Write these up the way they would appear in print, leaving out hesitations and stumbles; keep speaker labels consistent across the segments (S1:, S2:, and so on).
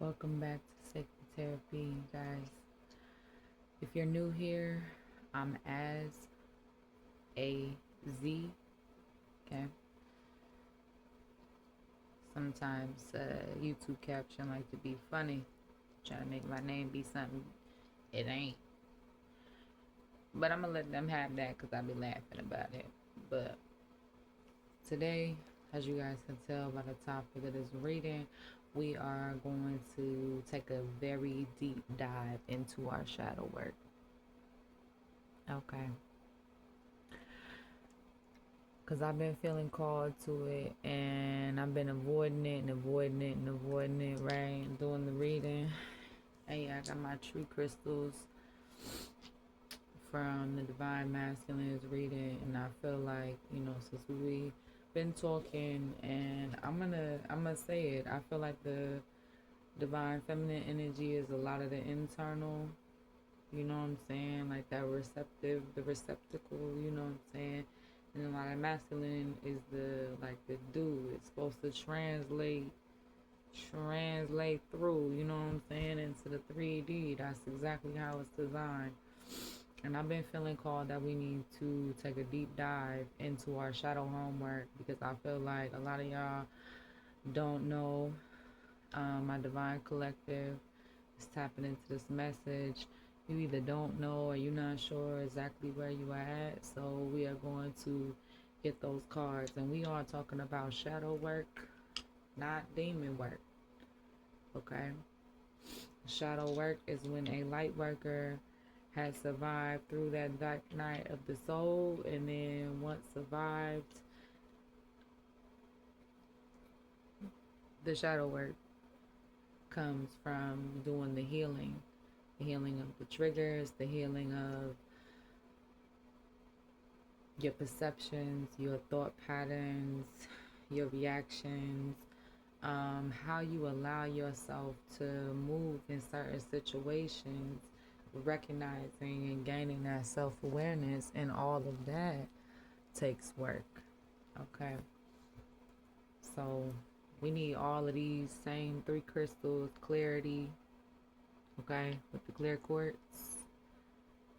S1: Welcome back to Sacred Therapy, guys. If you're new here, I'm as a Z. Okay. Sometimes YouTube caption like to be funny, try to make my name be something it ain't. But I'm gonna let them have that because I be laughing about it. But today, as you guys can tell by the topic of this reading, we are going to take a very deep dive into our shadow work. Okay. Because I've been feeling called to it and I've been avoiding it and avoiding it and avoiding it, right? Doing the reading. And yeah, I got my true crystals from the Divine Masculines reading, and I feel like, since we been talking, and I'm gonna say it, I feel like the divine feminine energy is a lot of the internal, you know what I'm saying, like that receptive, the receptacle, you know what I'm saying, and a lot of masculine is the like the do. It's supposed to translate through, you know what I'm saying, into the 3D. That's exactly how it's designed. And I've been feeling called that we need to take a deep dive into our shadow homework because I feel like a lot of y'all don't know. My divine collective is tapping into this message. You either don't know or you're not sure exactly where you are at. So we are going to get those cards. And we are talking about shadow work, not demon work. Okay? Shadow work is when a light worker has survived through that dark night of the soul, and then once survived, the shadow work comes from doing the healing of the triggers, the healing of your perceptions, your thought patterns, your reactions, how you allow yourself to move in certain situations, recognizing and gaining that self awareness, and all of that takes work. Okay, so we need all of these same three crystals: clarity, okay, with the clear quartz.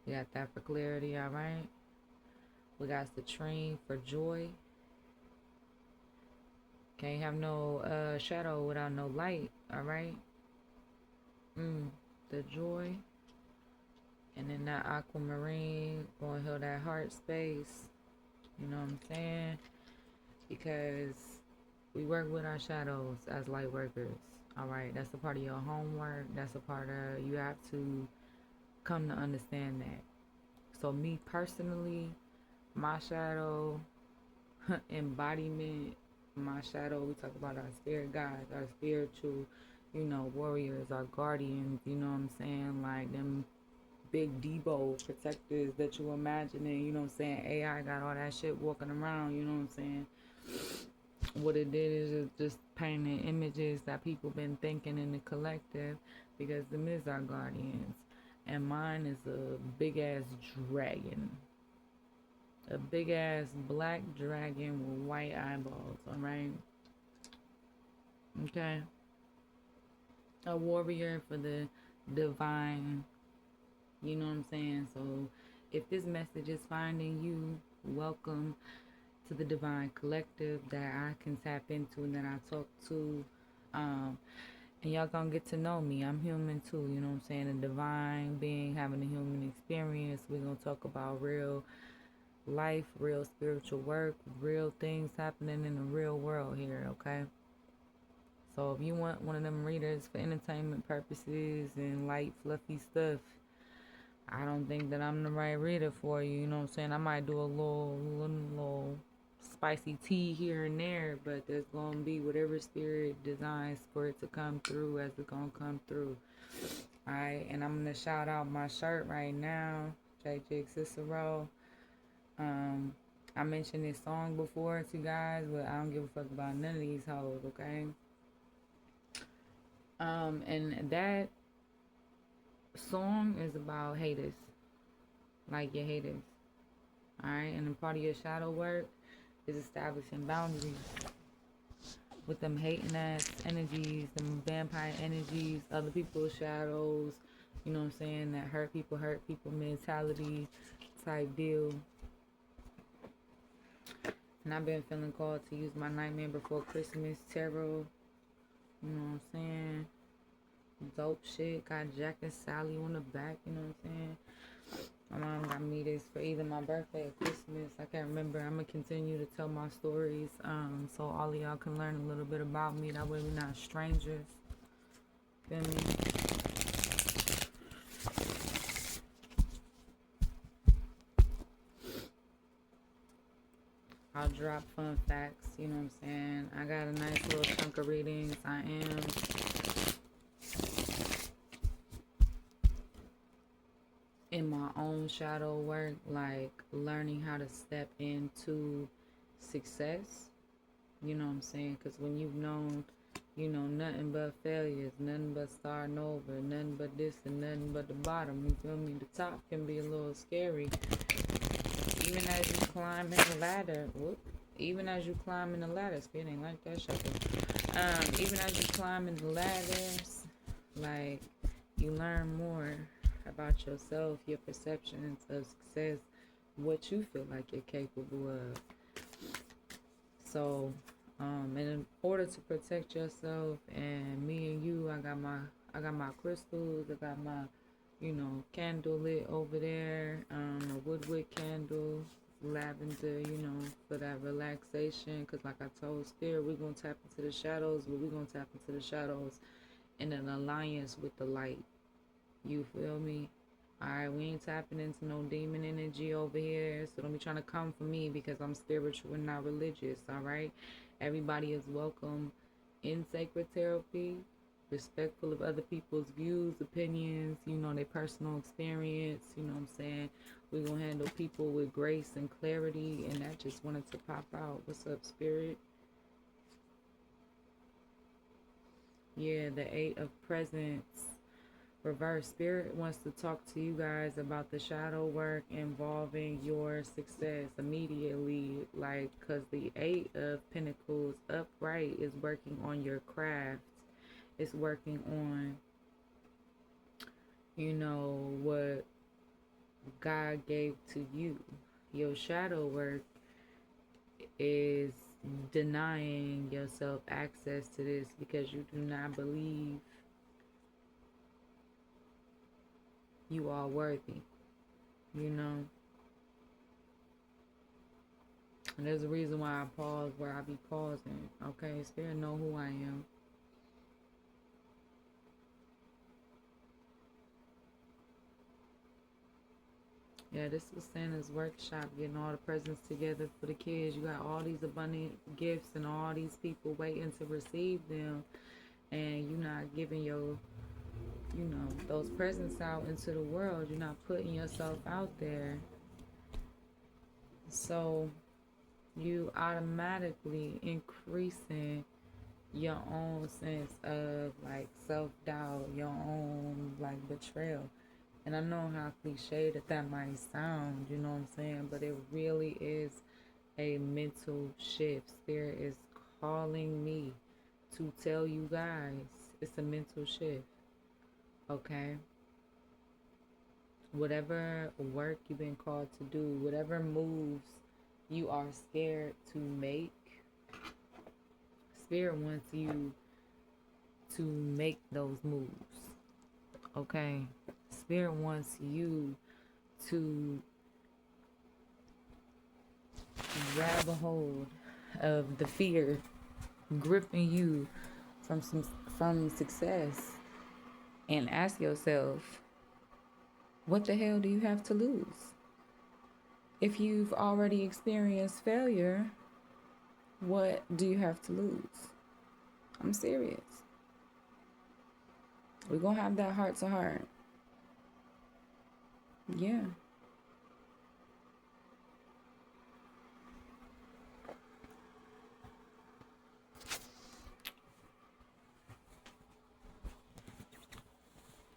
S1: We got that for clarity, all right. We got citrine for joy. Can't have no shadow without no light, all right. The joy. And then that aquamarine going to heal that heart space. You know what I'm saying? Because we work with our shadows as light workers. All right, that's a part of your homework. That's a part of you have to come to understand that. So me personally, my shadow embodiment, my shadow, we talk about our spirit guides, our spiritual, warriors, our guardians, you know what I'm saying? Like them big Debo protectors that you imagining, you know what I'm saying? AI got all that shit walking around, you know what I'm saying? What it did is it just painting images that people been thinking in the collective because them is our guardians. And mine is a big ass dragon. A big ass black dragon with white eyeballs, alright? Okay. A warrior for the divine, you know what I'm saying? So if this message is finding you, welcome to the divine collective that I can tap into and that I talk to. And y'all gonna get to know me. I'm human too, you know what I'm saying? A divine being having a human experience. We're gonna talk about real life, real spiritual work, real things happening in the real world here, okay? So if you want one of them readers for entertainment purposes and light, fluffy stuff, I don't think that I'm the right reader for you. You know what I'm saying? I might do a little spicy tea here and there, but there's gonna be whatever spirit designs for it to come through as it's gonna come through. Alright, and I'm gonna shout out my shirt right now, JJ Cicero. I mentioned this song before to you guys, but I don't give a fuck about none of these hoes, okay? And that song is about haters, like your haters. Alright, and a part of your shadow work is establishing boundaries. with them hating ass energies, them vampire energies, other people's shadows, you know what I'm saying, that hurt people mentality type deal. And I've been feeling called to use my Nightmare Before Christmas tarot. You know what I'm saying? Dope shit. Got Jack and Sally on the back, you know what I'm saying? My mom got me this for either my birthday or Christmas. I can't remember. I'm going to continue to tell my stories so all of y'all can learn a little bit about me. That way we're not strangers. Feel me? I'll drop fun facts, you know what I'm saying? I got a nice little chunk of readings. I am in my own shadow work, like learning how to step into success. You know what I'm saying? Because when you've known, you know, nothing but failures, nothing but starting over, nothing but this and nothing but the bottom, you feel me? The top can be a little scary. Even as you climb in the ladder, even as you climb in the ladder, Spirit ain't like that shuffle. Even as you climb in the ladders, like, you learn more about yourself, your perceptions of success, what you feel like you're capable of. So, and in order to protect yourself and me and you, I got my crystals, I got my, you know, candle lit over there, a woodwick candle, lavender, you know, for that relaxation. Cause like I told Spirit, we're gonna tap into the shadows, but we're gonna tap into the shadows in an alliance with the light. You feel me? Alright, we ain't tapping into no demon energy over here. So don't be trying to come for me because I'm spiritual and not religious. Alright? Everybody is welcome in sacred therapy, respectful of other people's views, opinions, you know, their personal experience, you know what I'm saying? We're gonna handle people with grace and clarity, and that just wanted to pop out. What's up, Spirit? Yeah, the Eight of Presents. Reverse. Spirit wants to talk to you guys about the shadow work involving your success immediately, like, because the Eight of Pentacles upright is working on your craft. It's working on, you know, what God gave to you. Your shadow work is denying yourself access to this because you do not believe you are worthy, you know. And there's a reason why I pause where I be pausing. Okay, Spirit know who I am. Yeah, this was Santa's workshop, getting all the presents together for the kids. You got all these abundant gifts and all these people waiting to receive them, and you're not giving your, you know, those presents out into the world. You're not putting yourself out there. So you automatically increasing your own sense of like self-doubt, your own like betrayal. And I know how cliche that might sound, you know what I'm saying, but it really is a mental shift. Spirit is calling me to tell you guys it's a mental shift. Okay, whatever work you've been called to do, whatever moves you are scared to make, Spirit wants you to make those moves. Okay, Spirit wants you to grab a hold of the fear gripping you from success and ask yourself, what the hell do you have to lose? If you've already experienced failure, what do you have to lose? I'm serious. We're going to have that heart to heart. Yeah.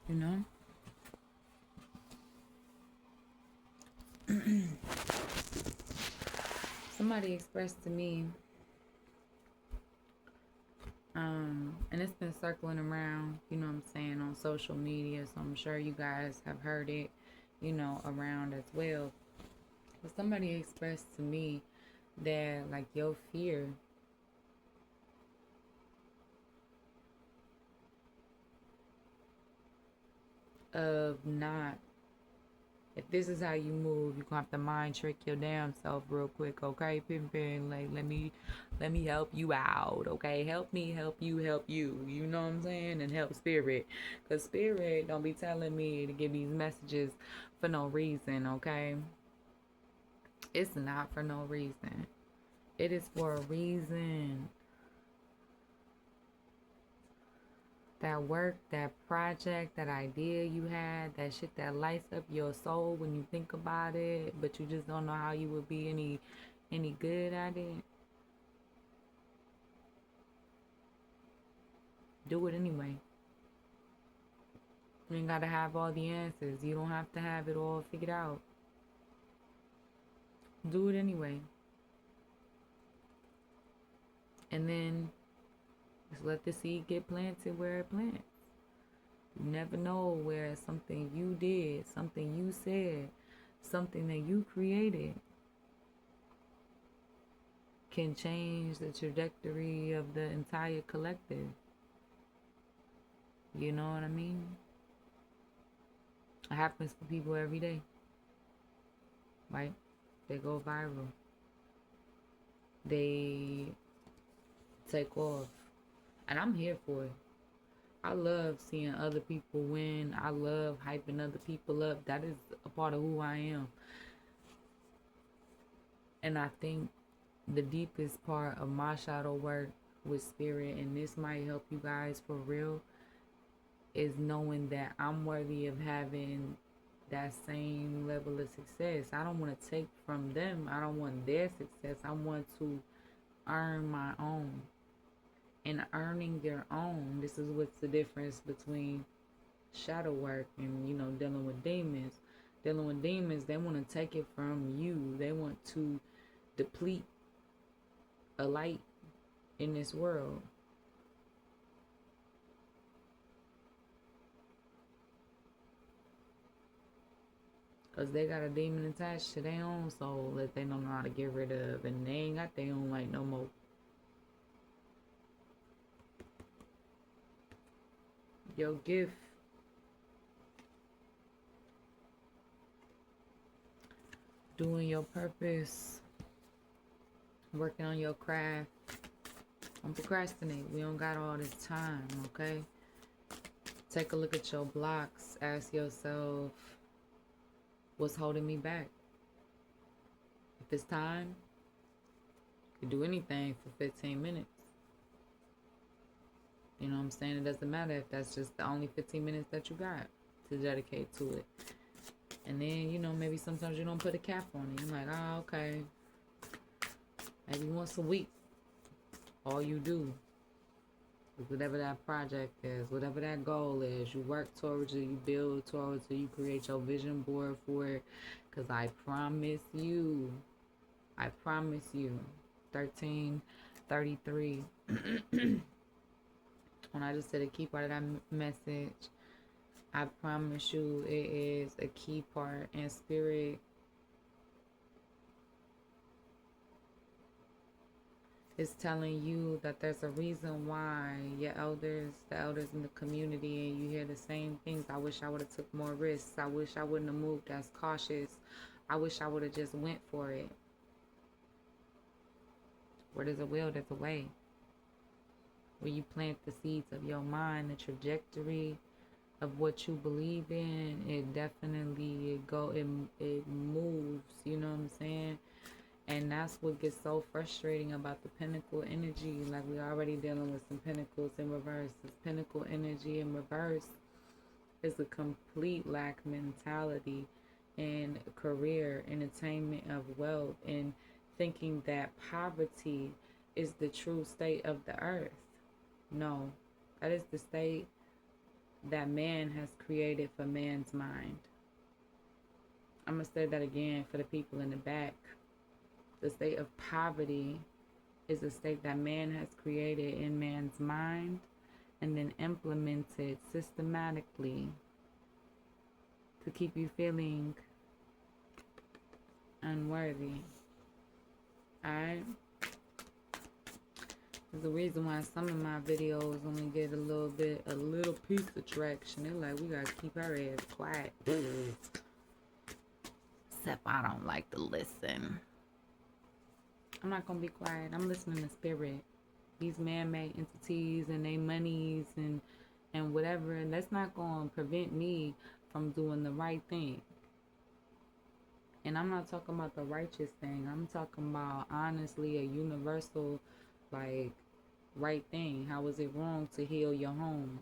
S1: You know? Somebody expressed to me and it's been circling around, you know what I'm saying, on social media, so I'm sure you guys have heard it, you know, around as well. But somebody expressed to me that, like, your fear of not, if this is how you move, you're gonna have to mind trick your damn self real quick, okay, Pimpin? Like, let me help you out, okay? Help me help you, you know what I'm saying? And help spirit. Cause spirit don't be telling me to give these messages for no reason, okay? It's not for no reason. It is for a reason. That work, that project, that idea you had, that shit that lights up your soul when you think about it, but you just don't know how you would be any good at it. Do it anyway. You ain't gotta have all the answers. You don't have to have it all figured out. Do it anyway. And then just let the seed get planted where it plants. You never know where something you did, something you said, something that you created can change the trajectory of the entire collective. You know what I mean? It happens for people every day, right? They go viral. They take off. And I'm here for it. I love seeing other people win. I love hyping other people up. That is a part of who I am. And I think the deepest part of my shadow work with spirit, and this might help you guys for real, is knowing that I'm worthy of having that same level of success. I don't want to take from them. I don't want their success. I want to earn my own. And earning your own, this is what's the difference between shadow work and, you know, dealing with demons. Dealing with demons, they want to take it from you. They want to deplete a light in this world. Because they got a demon attached to their own soul that they don't know how to get rid of. And they ain't got their own light no more. Your gift, doing your purpose, working on your craft. Don't procrastinate. We don't got all this time, okay? Take a look at your blocks. Ask yourself, what's holding me back? If it's time, you can do anything for 15 minutes. You know what I'm saying? It doesn't matter if that's just the only 15 minutes that you got to dedicate to it. And then, you know, maybe sometimes you don't put a cap on it. You're like, oh, okay. Maybe once a week, all you do is whatever that project is, whatever that goal is, you work towards it, you build towards it, you create your vision board for it. Because I promise you, 1333. When I just said a key part of that message, I promise you it is a key part. And spirit is telling you that there's a reason why your elders, the elders in the community, and you hear the same things. I wish I would have took more risks. I wish I wouldn't have moved as cautious. I wish I would have just went for it. Where there's a will, there's a way. Where you plant the seeds of your mind, the trajectory of what you believe in, it definitely it moves, you know what I'm saying? And that's what gets so frustrating about the pinnacle energy. Like, we're already dealing with some pinnacles in reverse. This pinnacle energy in reverse is a complete lack mentality in career, entertainment, of wealth, and thinking that poverty is the true state of the earth. No, that is the state that man has created for man's mind. I'm going to say that again for the people in the back. The state of poverty is a state that man has created in man's mind, and then implemented systematically to keep you feeling unworthy. Alright? There's a reason why some of my videos only get a little piece of traction. They're like, we gotta keep our ass quiet. Except I don't like to listen. I'm not gonna be quiet. I'm listening to spirit. These man-made entities and they monies and whatever, and that's not gonna prevent me from doing the right thing. And I'm not talking about the righteous thing. I'm talking about honestly a universal, like, right thing. How is it wrong to heal your home?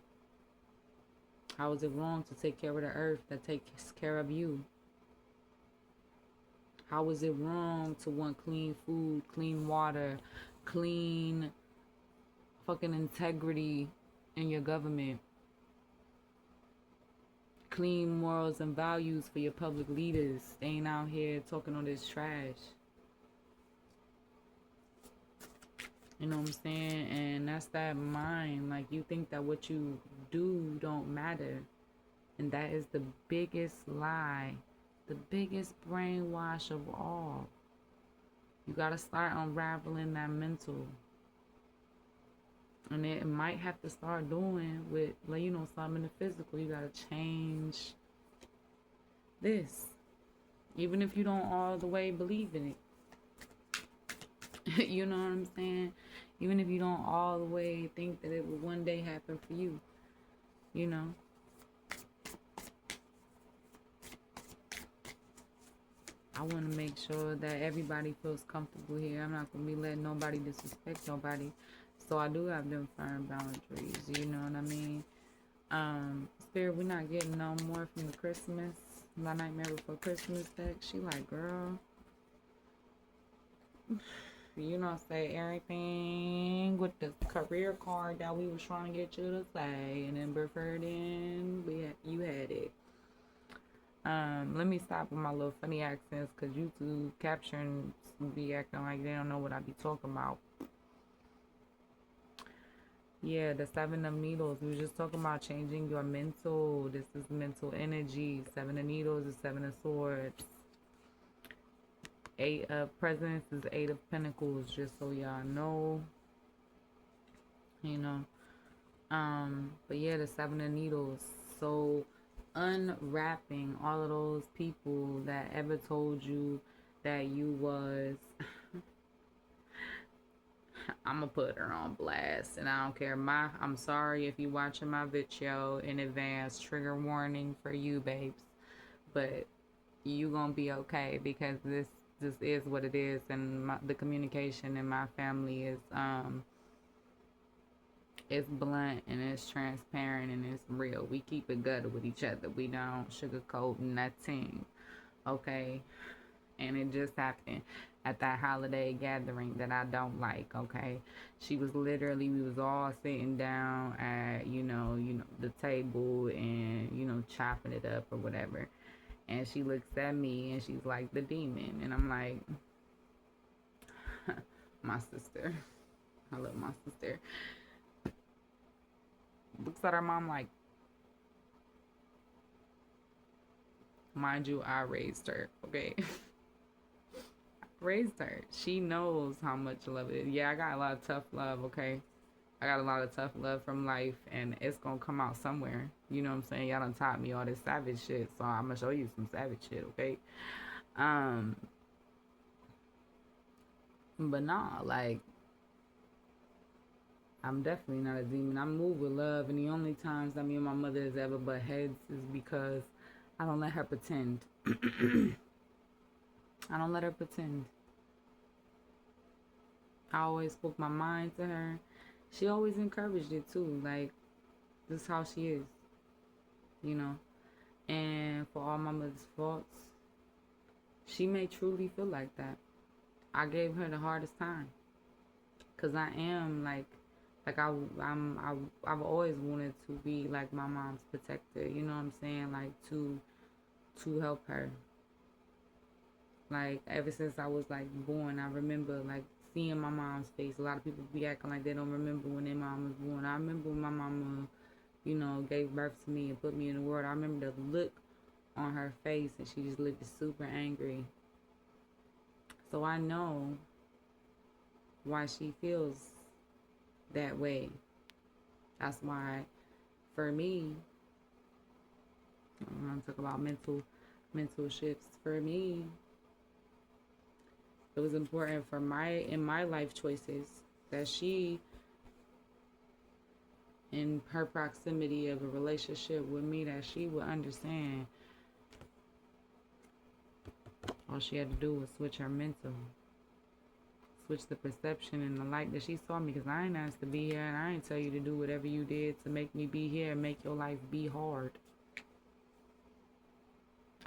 S1: How is it wrong to take care of the earth that takes care of you? How is it wrong to want clean food, clean water, clean fucking integrity in your government? Clean morals and values for your public leaders. They ain't out here talking all this trash. You know what I'm saying? And that's that mind. Like, you think that what you do don't matter. And that is the biggest lie. The biggest brainwash of all. You gotta start unraveling that mental. And it might have to start doing with, like, you know, something in the physical. You gotta change this. Even if you don't all the way believe in it. You know what I'm saying? Even if you don't all the way think that it will one day happen for you. You know? I want to make sure that everybody feels comfortable here. I'm not going to be letting nobody disrespect nobody. So I do have them firm boundaries. You know what I mean? Spirit, we're not getting no more from the Christmas. My Nightmare Before Christmas deck. She like, girl, you know, say everything with the career card that we was trying to get you to say, and then preferred in, you had it. Let me stop with my little funny accents, because YouTube capturing be acting like they don't know what I be talking about. Yeah, the 7 of Needles. We were just talking about changing your mental. This is mental energy. 7 of Needles is 7 of Swords. 8 of Presents is 8 of Pentacles, just so y'all know. You know. But yeah, the 7 of Needles. So unwrapping all of those people that ever told you that you was I'm gonna put her on blast, and I don't care. I'm sorry if you watching my video in advance. Trigger warning for you, babes. But you gonna be okay, because this is what it is, and the communication in my family is it's blunt and it's transparent and it's real. We keep it gutter with each other. We don't sugarcoat nothing. Okay? And it just happened at that holiday gathering that I don't like, okay? She was literally, we was all sitting down at, you know, the table and, you know, chopping it up or whatever. And she looks at me and she's like, the demon. And I'm like, my sister. I love my sister. Looks at her mom like, mind you, I raised her, okay? Raised her. She knows how much love it is. Yeah, I got a lot of tough love, okay? I got a lot of tough love from life, and it's gonna come out somewhere. You know what I'm saying? Y'all done taught me all this savage shit, so I'm gonna show you some savage shit, okay? But nah, like, I'm definitely not a demon. I move with love, and the only times that me and my mother has ever butt heads is because I don't let her pretend. I don't let her pretend. I always spoke my mind to her. She always encouraged it too. Like, this is how she is, you know. And for all my mother's faults, she may truly feel like that. I gave her the hardest time, cause I am like I've always wanted to be like my mom's protector. You know what I'm saying? Like to help her. Like, ever since I was like born, I remember like seeing my mom's face. A lot of people be acting like they don't remember when their mom was born. I remember when my mama, gave birth to me and put me in the world. I remember the look on her face, and she just looked super angry. So I know why she feels that way. That's why, for me, I'm gonna talk about mental shifts. For me, it was important for in my life choices that she, in her proximity of a relationship with me, that she would understand. All she had to do was switch her mental, switch the perception and the light that she saw me, because I ain't asked to be here, and I ain't tell you to do whatever you did to make me be here and make your life be hard.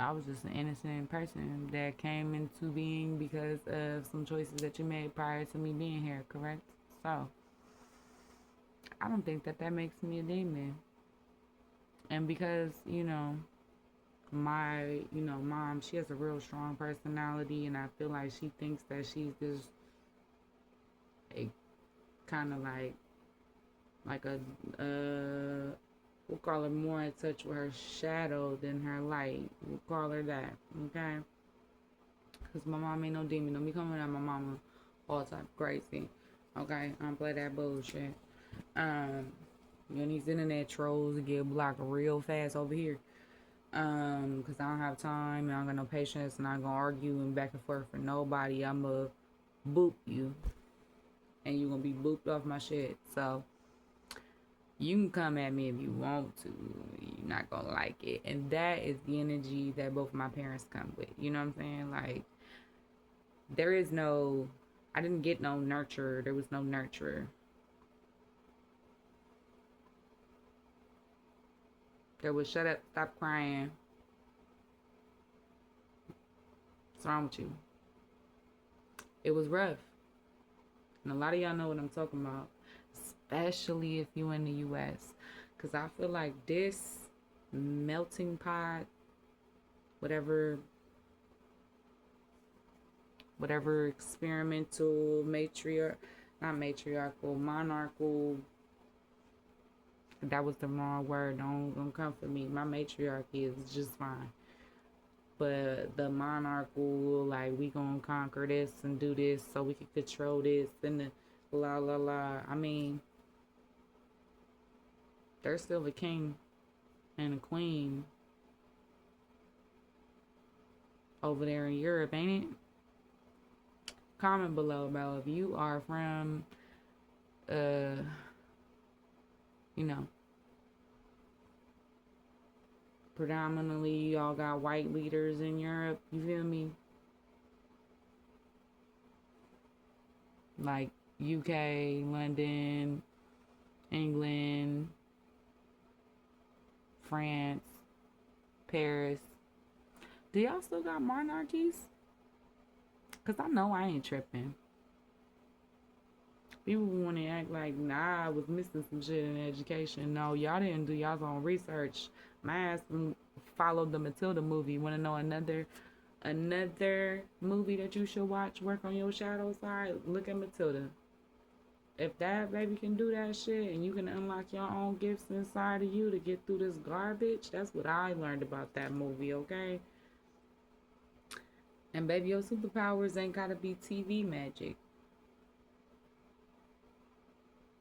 S1: I was just an innocent person that came into being because of some choices that you made prior to me being here, correct? So, I don't think that makes me a demon. And because, my, mom, she has a real strong personality, and I feel like she thinks that she's just a kind of like a we'll call her more in touch with her shadow than her light. We'll call her that, okay? Because my mom ain't no demon. Don't be coming at my mama all type of crazy, okay? I don't play that bullshit. These internet trolls get blocked real fast over here. Because I don't have time, and I don't got no patience, and I'm gonna argue and back and forth for nobody. I'ma boop you, and you gonna be booped off my shit. So, you can come at me if you want to. You're not gonna like it. And that is the energy that both my parents come with. You know what I'm saying? Like, I didn't get no nurture. There was no nurturer. There was shut up, stop crying. What's wrong with you? It was rough. And a lot of y'all know what I'm talking about. Especially if you're in the U.S. Because I feel like this melting pot, whatever experimental, monarchical, that was the wrong word. Don't come for me. My matriarchy is just fine. But the monarchical, like, we gonna conquer this and do this so we can control this and the la la la. I mean, there's still a king and a queen over there in Europe, ain't it? Comment below about if you are from, predominantly y'all got white leaders in Europe. You feel me? Like UK, London, England, France, Paris. Do y'all still got monarchies? Because I know I ain't tripping. People want to act like, nah, I was missing some shit in education. No, y'all didn't do y'all's own research. My ass followed the Matilda movie. Want to know another movie that you should watch? Work on your shadow side? Look at Matilda. If that baby can do that shit and you can unlock your own gifts inside of you to get through this garbage, that's what I learned about that movie, okay? And baby, your superpowers ain't gotta be TV magic.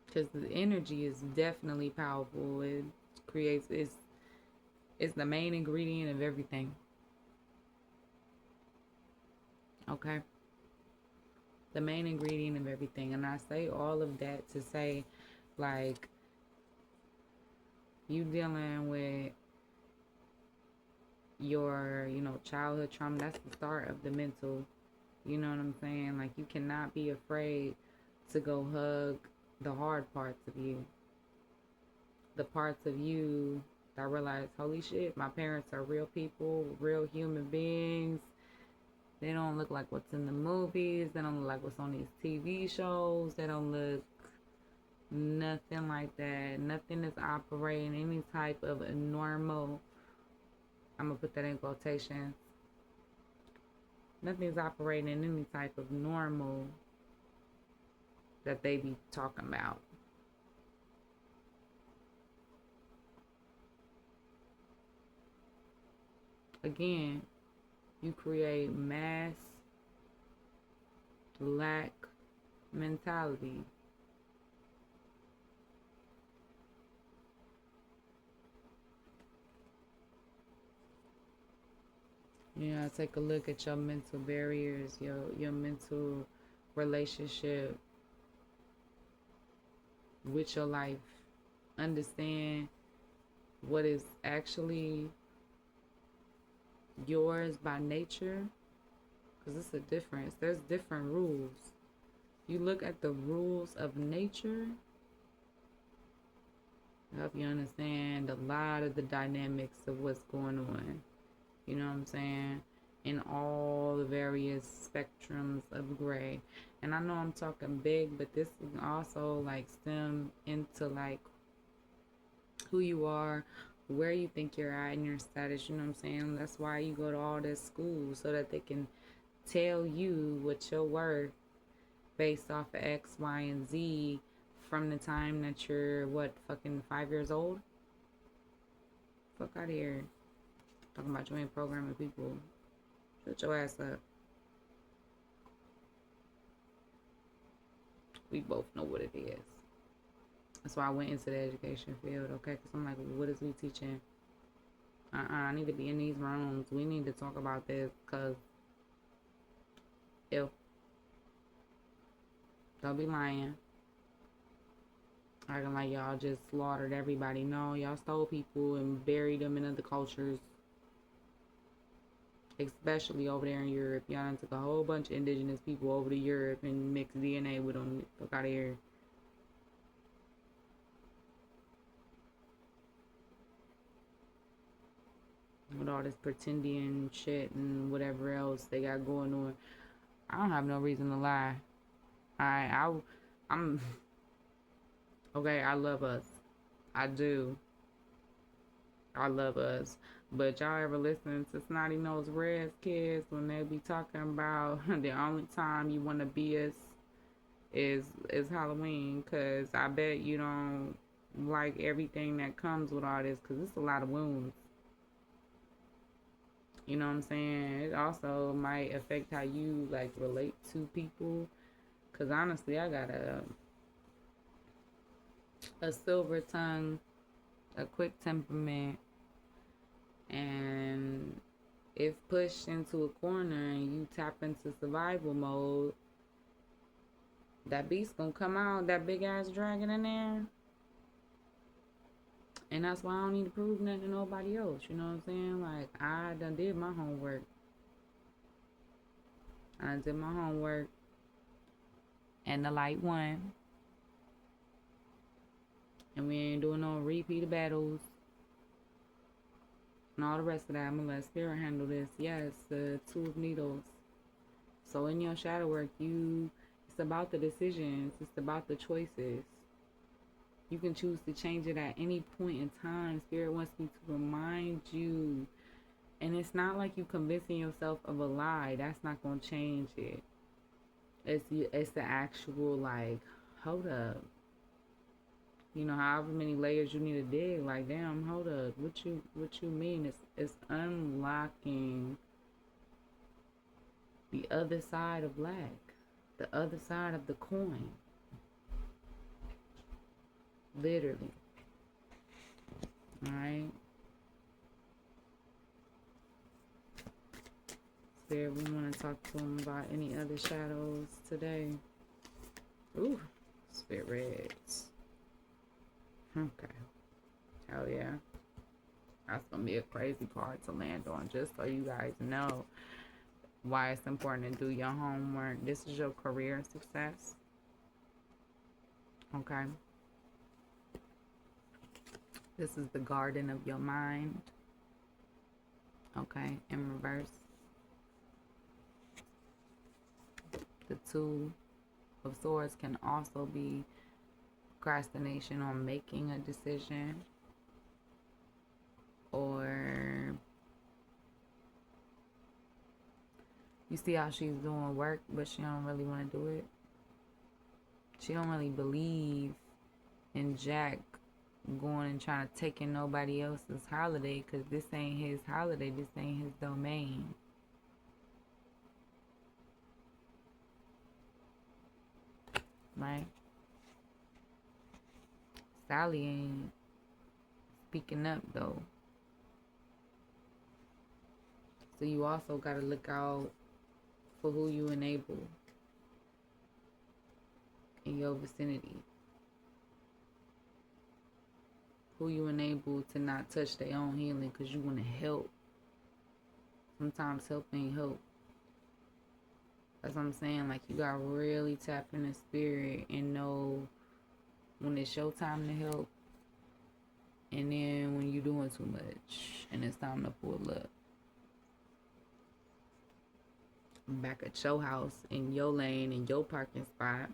S1: Because the energy is definitely powerful. It creates, it's the main ingredient of everything. Okay? The main ingredient of everything. And I say all of that to say, like, you dealing with your, childhood trauma, that's the start of the mental. You know what I'm saying? Like, you cannot be afraid to go hug the hard parts of you. The parts of you that realize, holy shit, my parents are real people, real human beings. They don't look like what's in the movies. They don't look like what's on these TV shows. They don't look nothing like that. Nothing is operating any type of a normal. I'm going to put that in quotations. Nothing's operating in any type of normal that they be talking about. Again, you create mass lack mentality. You know, take a look at your mental barriers, your mental relationship with your life. Understand what is actually yours by nature, because it's a difference. There's different rules. You look at the rules of nature, I help you understand a lot of the dynamics of what's going on. You know what I'm saying? In all the various spectrums of gray. And I know I'm talking big, but this is also like stem into like who you are, where you think you're at in your status. You know what I'm saying? That's why you go to all this school, so that they can tell you what you're worth based off of X, Y, and Z from the time that you're what, fucking 5 years old? Fuck out of here. Talking about you ain't programming people. Shut your ass up. We both know what it is. That's why I went into the education field, okay? Because I'm like, what is we teaching? I need to be in these rooms. We need to talk about this, because if don't be lying, acting like y'all just slaughtered everybody. No, y'all stole people and buried them in other cultures, especially over there in Europe. Y'all done took a whole bunch of indigenous people over to Europe and mixed DNA with them. Fuck out of here. With all this pretending shit and whatever else they got going on, I don't have no reason to lie. I'm okay. I love us. I do. I love us. But y'all ever listen to Snotty Nose Red's kids when they be talking about the only time you want to be us is Halloween? Cause I bet you don't like everything that comes with all this, cause it's a lot of wounds. You know what I'm saying? It also might affect how you like relate to people. Cause honestly, I got a silver tongue, a quick temperament, and if pushed into a corner and you tap into survival mode, that beast gonna come out, that big ass dragon in there. And that's why I don't need to prove nothing to nobody else. You know what I'm saying? Like, I done did my homework. I did my homework. And the light won. And we ain't doing no repeat battles. And all the rest of that. I'm gonna let Spirit handle this. Yes, the Two of Needles. So in your shadow work, it's about the decisions. It's about the choices. You can choose to change it at any point in time. Spirit wants me to remind you. And it's not like you convincing yourself of a lie. That's not going to change it. It's the actual, like, hold up. You know, however many layers you need to dig. Like, damn, hold up. What you mean? It's unlocking the other side of black. The other side of the coin. Literally. Alright. Spirit, we want to talk to him about any other shadows today. Ooh, spirits. Okay. Hell yeah. That's going to be a crazy part to land on, just so you guys know why it's important to do your homework. This is your career success. Okay. This is the garden of your mind. Okay, in reverse. The Two of Swords can also be procrastination on making a decision, or you see how she's doing work, but she don't really want to do it. She don't really believe in Jack going and trying to take in nobody else's holiday, because this ain't his holiday. This ain't his domain. Right? Sally ain't speaking up though. So you also got to look out for who you enable in your vicinity. Who you enable to not touch their own healing because you want to help. Sometimes help ain't help. That's what I'm saying. Like, you got to really tap in the spirit and know when it's your time to help, and then when you're doing too much and it's time to pull up. Back at your house, in your lane, in your parking spot,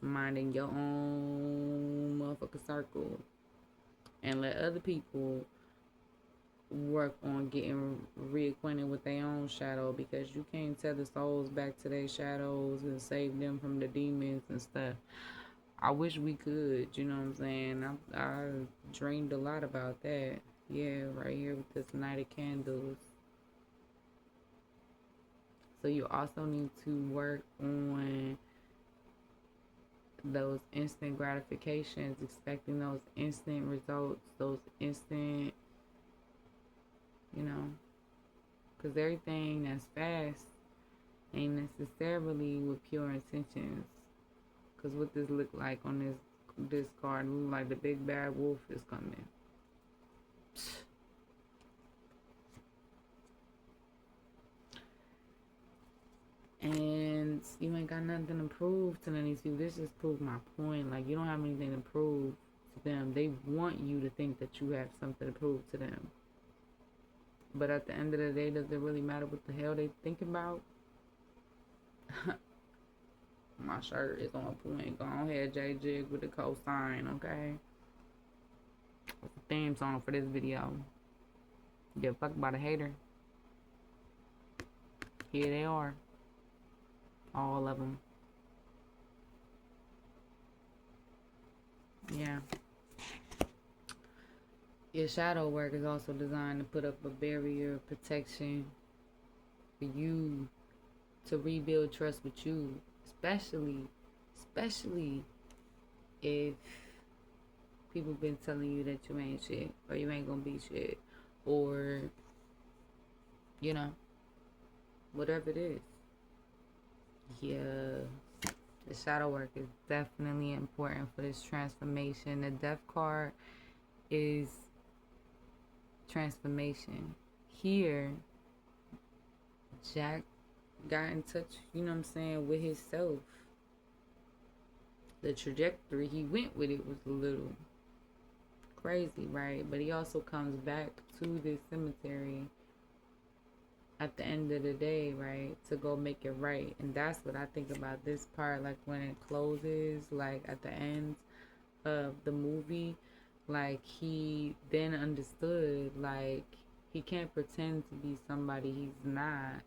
S1: minding your own motherfucking circle, and let other people work on getting reacquainted with their own shadow, because you can't tether souls back to their shadows and save them from the demons and stuff. I wish we could, you know what I'm saying? I dreamed a lot about that. Yeah, right here with this Night of Candles. So you also need to work on those instant gratifications, expecting those instant results, those instant, you know, because everything that's fast ain't necessarily with pure intentions. Because what this look like on this card, look like the big bad wolf is coming. And you ain't got nothing to prove to none of these people. This just proves my point. Like, you don't have anything to prove to them. They want you to think that you have something to prove to them. But at the end of the day, does it really matter what the hell they think about? My shirt is on point. Go ahead, J Jig, with the cosign, okay? What's the theme song for this video? Give a fuck about a hater. Here they are. All of them. Yeah. Your shadow work is also designed to put up a barrier of protection for you to rebuild trust with you. Especially if people been telling you that you ain't shit, or you ain't gonna be shit, or, you know, whatever it is. Yeah, the shadow work is definitely important for this transformation. The death card is transformation. Here, Jack got in touch, you know what I'm saying, with himself. The trajectory he went with it was a little crazy, right? But he also comes back to this cemetery at the end of the day, right, to go make it right. And that's what I think about this part. Like, when it closes, like at the end of the movie, like, he then understood, like, he can't pretend to be somebody he's not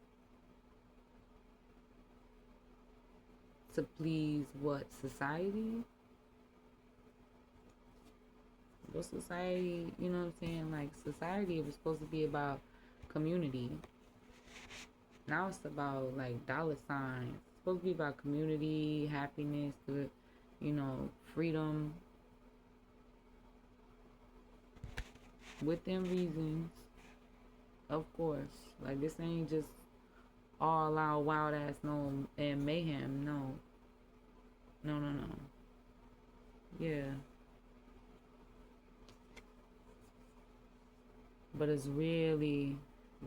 S1: to please what? Society? What society? You know what I'm saying? Like, society was supposed to be about community. Now it's about, like, dollar signs. It's supposed to be about community, happiness, you know, freedom. Within reasons, of course. Like, this ain't just all out wild ass no and mayhem. No. No. Yeah. But it's really,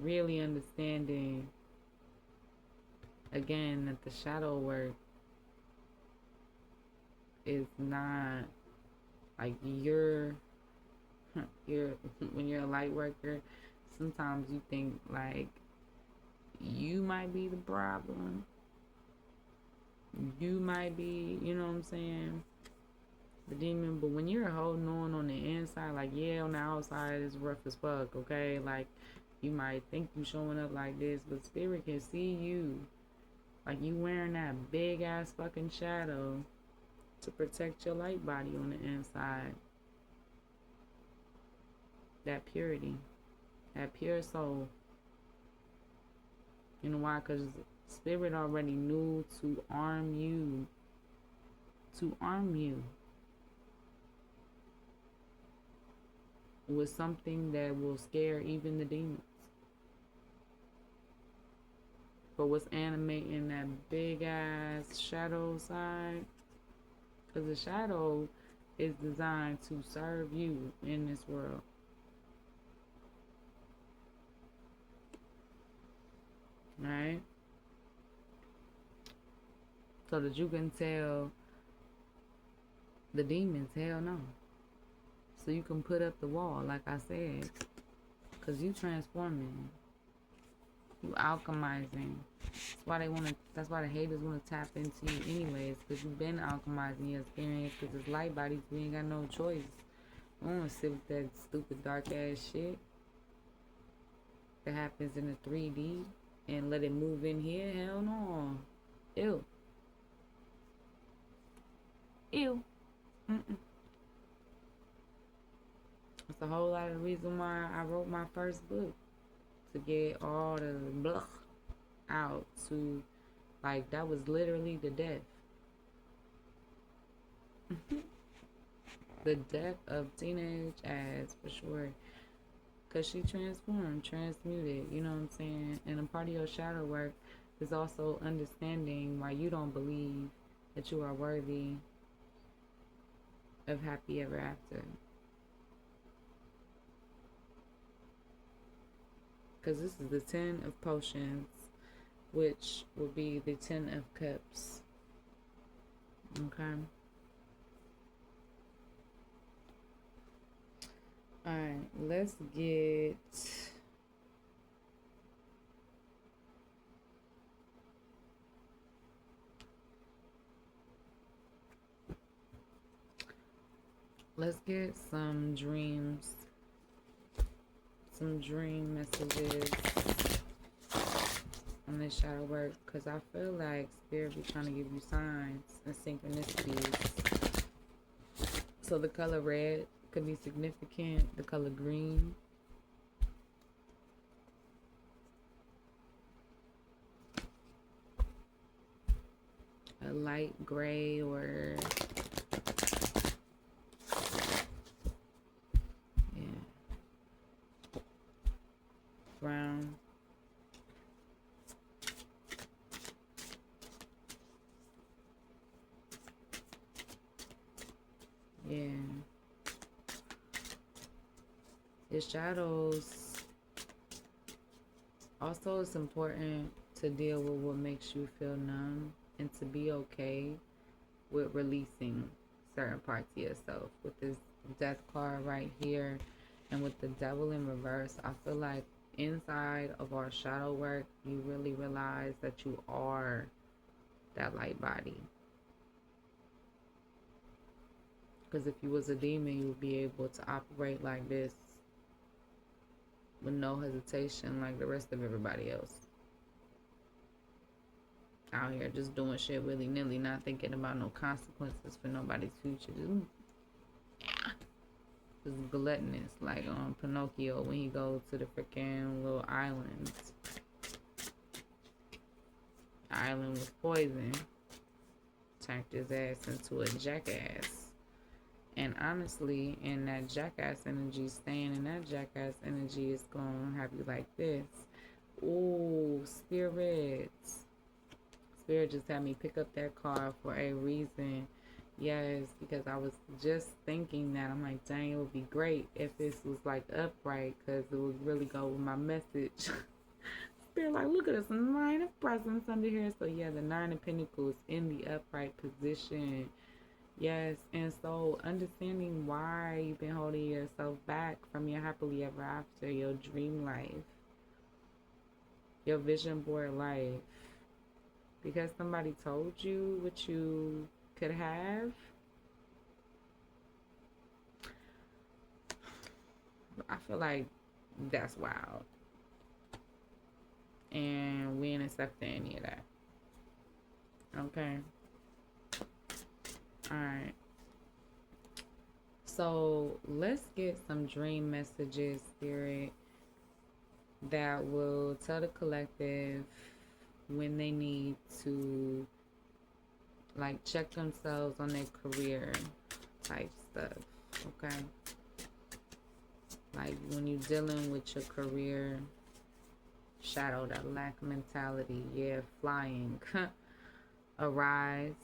S1: really understanding, again, that the shadow work is not like you're when you're a light worker, sometimes you think like you might be the problem. You might be, you know what I'm saying, the demon. But when you're holding on the inside, like, yeah, on the outside it's rough as fuck, okay? Like, you might think you showing up like this, but spirit can see you Like you wearing that big ass fucking shadow to protect your light body on the inside. That purity. That pure soul. You know why? Because Spirit already knew to arm you. To arm you with something that will scare even the demons. But what's animating that big ass shadow side? Because the shadow is designed to serve you in this world. Right? So that you can tell the demons, hell no. So you can put up the wall, like I said. Because you transforming. You alchemizing. That's why the haters want to tap into you anyways. Because you've been alchemizing your experience. Because it's light bodies, we ain't got no choice. We don't want to sit with that stupid dark ass shit that happens in the 3D and let it move in here. Hell no. Ew. Ew. Mm-mm. That's a whole lot of the reason why I wrote my first book. To get all the blah out. To, like, that was literally the death. The death of teenage ass, for sure. Because she transformed, transmuted, you know what I'm saying? And a part of your shadow work is also understanding why you don't believe that you are worthy of happy ever after. Because this is the 10 of potions, which will be the 10 of cups. Okay. Alright, let's get... Let's get some dreams. Some dream messages on this shadow work. Because I feel like Spirit be trying to give you signs and synchronicities. So the color red could be significant. The color green. A light gray or... brown. Yeah. The shadows. Also, it's important to deal with what makes you feel numb and to be okay with releasing certain parts of yourself. With this death card right here and with the devil in reverse, I feel like inside of our shadow work, you really realize that you are that light body. Because if you was a demon, you would be able to operate like this with no hesitation like the rest of everybody else. Out here just doing shit willy-nilly, not thinking about no consequences for nobody's future. Just gluttonous, like on Pinocchio when he goes to the freaking little island. The island was poison. Turned his ass into a jackass. And honestly, in that jackass energy, staying in that jackass energy is gonna have you like this. Ooh, spirits. Spirit just had me pick up that card for a reason. Yes, because I was just thinking that. I'm like, dang, it would be great if this was like upright, because it would really go with my message. Spirit like, look at this 9 of presents under here. So yeah, the 9 of Pentacles in the upright position. Yes, and so understanding why you've been holding yourself back from your happily ever after, your dream life, your vision board life, because somebody told you what you could have. I feel like that's wild, and we ain't accepting any of that. Okay. All right. So let's get some dream messages, Spirit, that will tell the collective when they need to like check themselves on their career type stuff. Okay. Like when you're dealing with your career shadow, that lack mentality, yeah, flying. Arise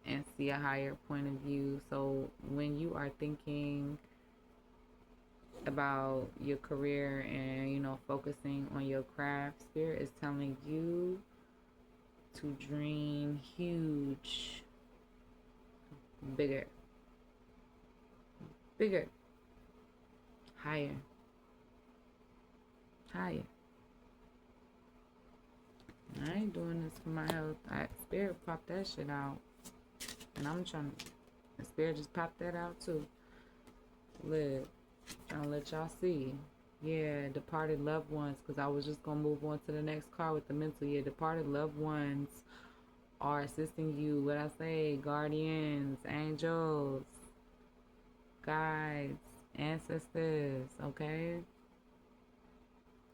S1: and see a higher point of view. So when you are thinking about your career and focusing on your craft, Spirit is telling you to dream huge, bigger, bigger, higher, higher. I ain't doing this for my health. Spirit popped that shit out, and I'm trying to. Spirit just popped that out too. Live, trying to let y'all see. Yeah, departed loved ones. Because I was just gonna move on to the next card with the mental. Yeah, departed loved ones are assisting you. What I say, guardians, angels, guides, ancestors. Okay,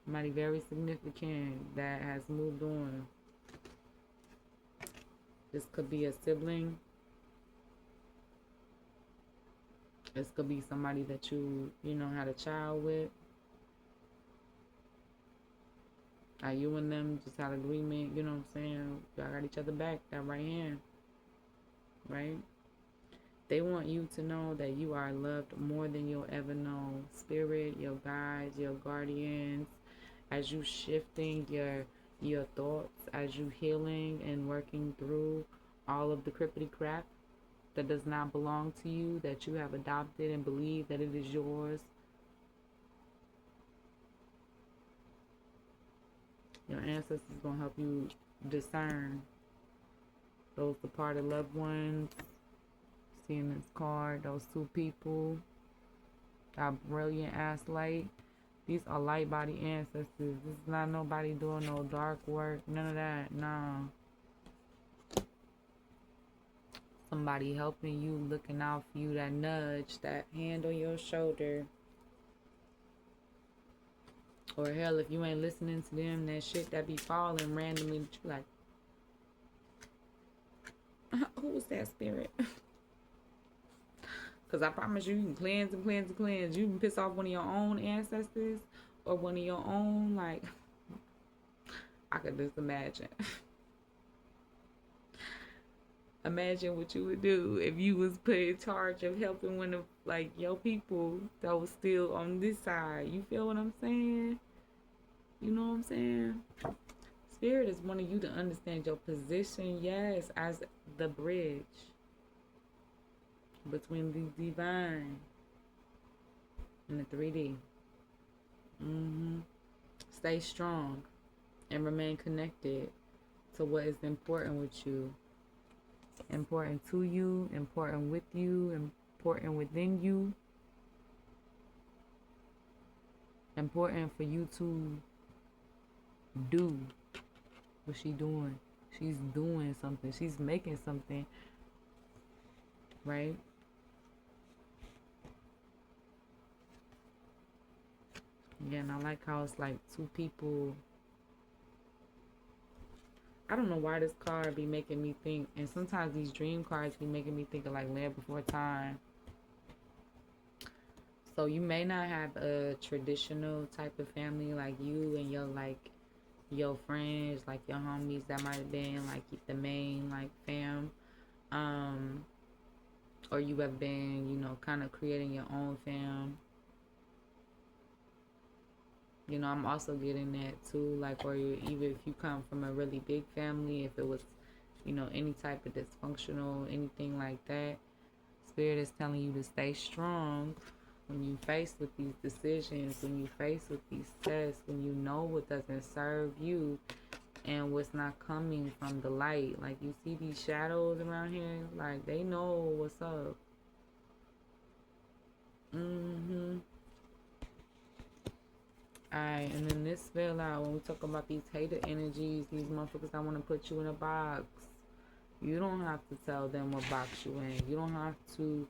S1: somebody very significant that has moved on. This could be a sibling. This could be somebody that you had a child with. You and them just had agreement, you know what I'm saying? Y'all got each other back, that right hand, right? They want you to know that you are loved more than you'll ever know. Spirit, your guides, your guardians, as you shifting your thoughts, as you healing and working through all of the crippity crap that does not belong to you, that you have adopted and believe that it is yours. Your ancestors gonna help you discern those departed loved ones. Seeing this card, those two people, that brilliant ass light. These are light body ancestors. This is not nobody doing no dark work, none of that. No. Somebody helping you, looking out for you, that nudge, that hand on your shoulder. Or hell, if you ain't listening to them, that shit that be falling randomly, but you like, who was that spirit? Because I promise you, you can cleanse and cleanse and cleanse. You can piss off one of your own ancestors or one of your own, like, I could just imagine. Imagine what you would do if you was put in charge of helping one of, like, your people that was still on this side. You feel what I'm saying? You know what I'm saying? Spirit is wanting you to understand your position, yes, as the bridge between the divine and the 3D. Stay strong and remain connected to what is important with you, important to you, important with you, important within you, important for you to do what she's doing. She's doing something. She's making something, right? Yeah, and I like how it's like two people. I don't know why this card be making me think, and sometimes these dream cards be making me think of like Land Before Time. So you may not have a traditional type of family like you and your friends, like your homies that might have been like the main like fam. Or you have been, kind of creating your own fam. I'm also getting that too, like, or even if you come from a really big family, if it was, any type of dysfunctional, anything like that, Spirit is telling you to stay strong when you face with these decisions, when you face with these tests, when you know what doesn't serve you and what's not coming from the light. Like, you see these shadows around here, like, they know what's up. Alright, and then this spell out when we talk about these hater energies, these motherfuckers that want to put you in a box. You don't have to tell them what box you in. You don't have to,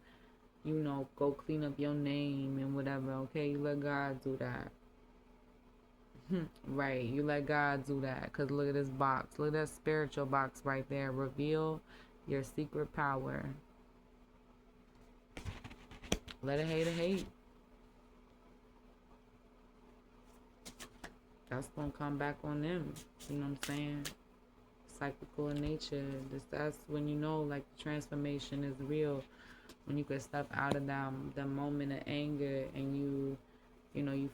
S1: go clean up your name and whatever, okay? You let God do that. Right, you let God do that. Because look at this box. Look at that spiritual box right there. Reveal your secret power. Let a hater hate. That's going to come back on them. You know what I'm saying? Cyclical in nature. That's when you know, like, the transformation is real. When you can step out of the moment of anger and you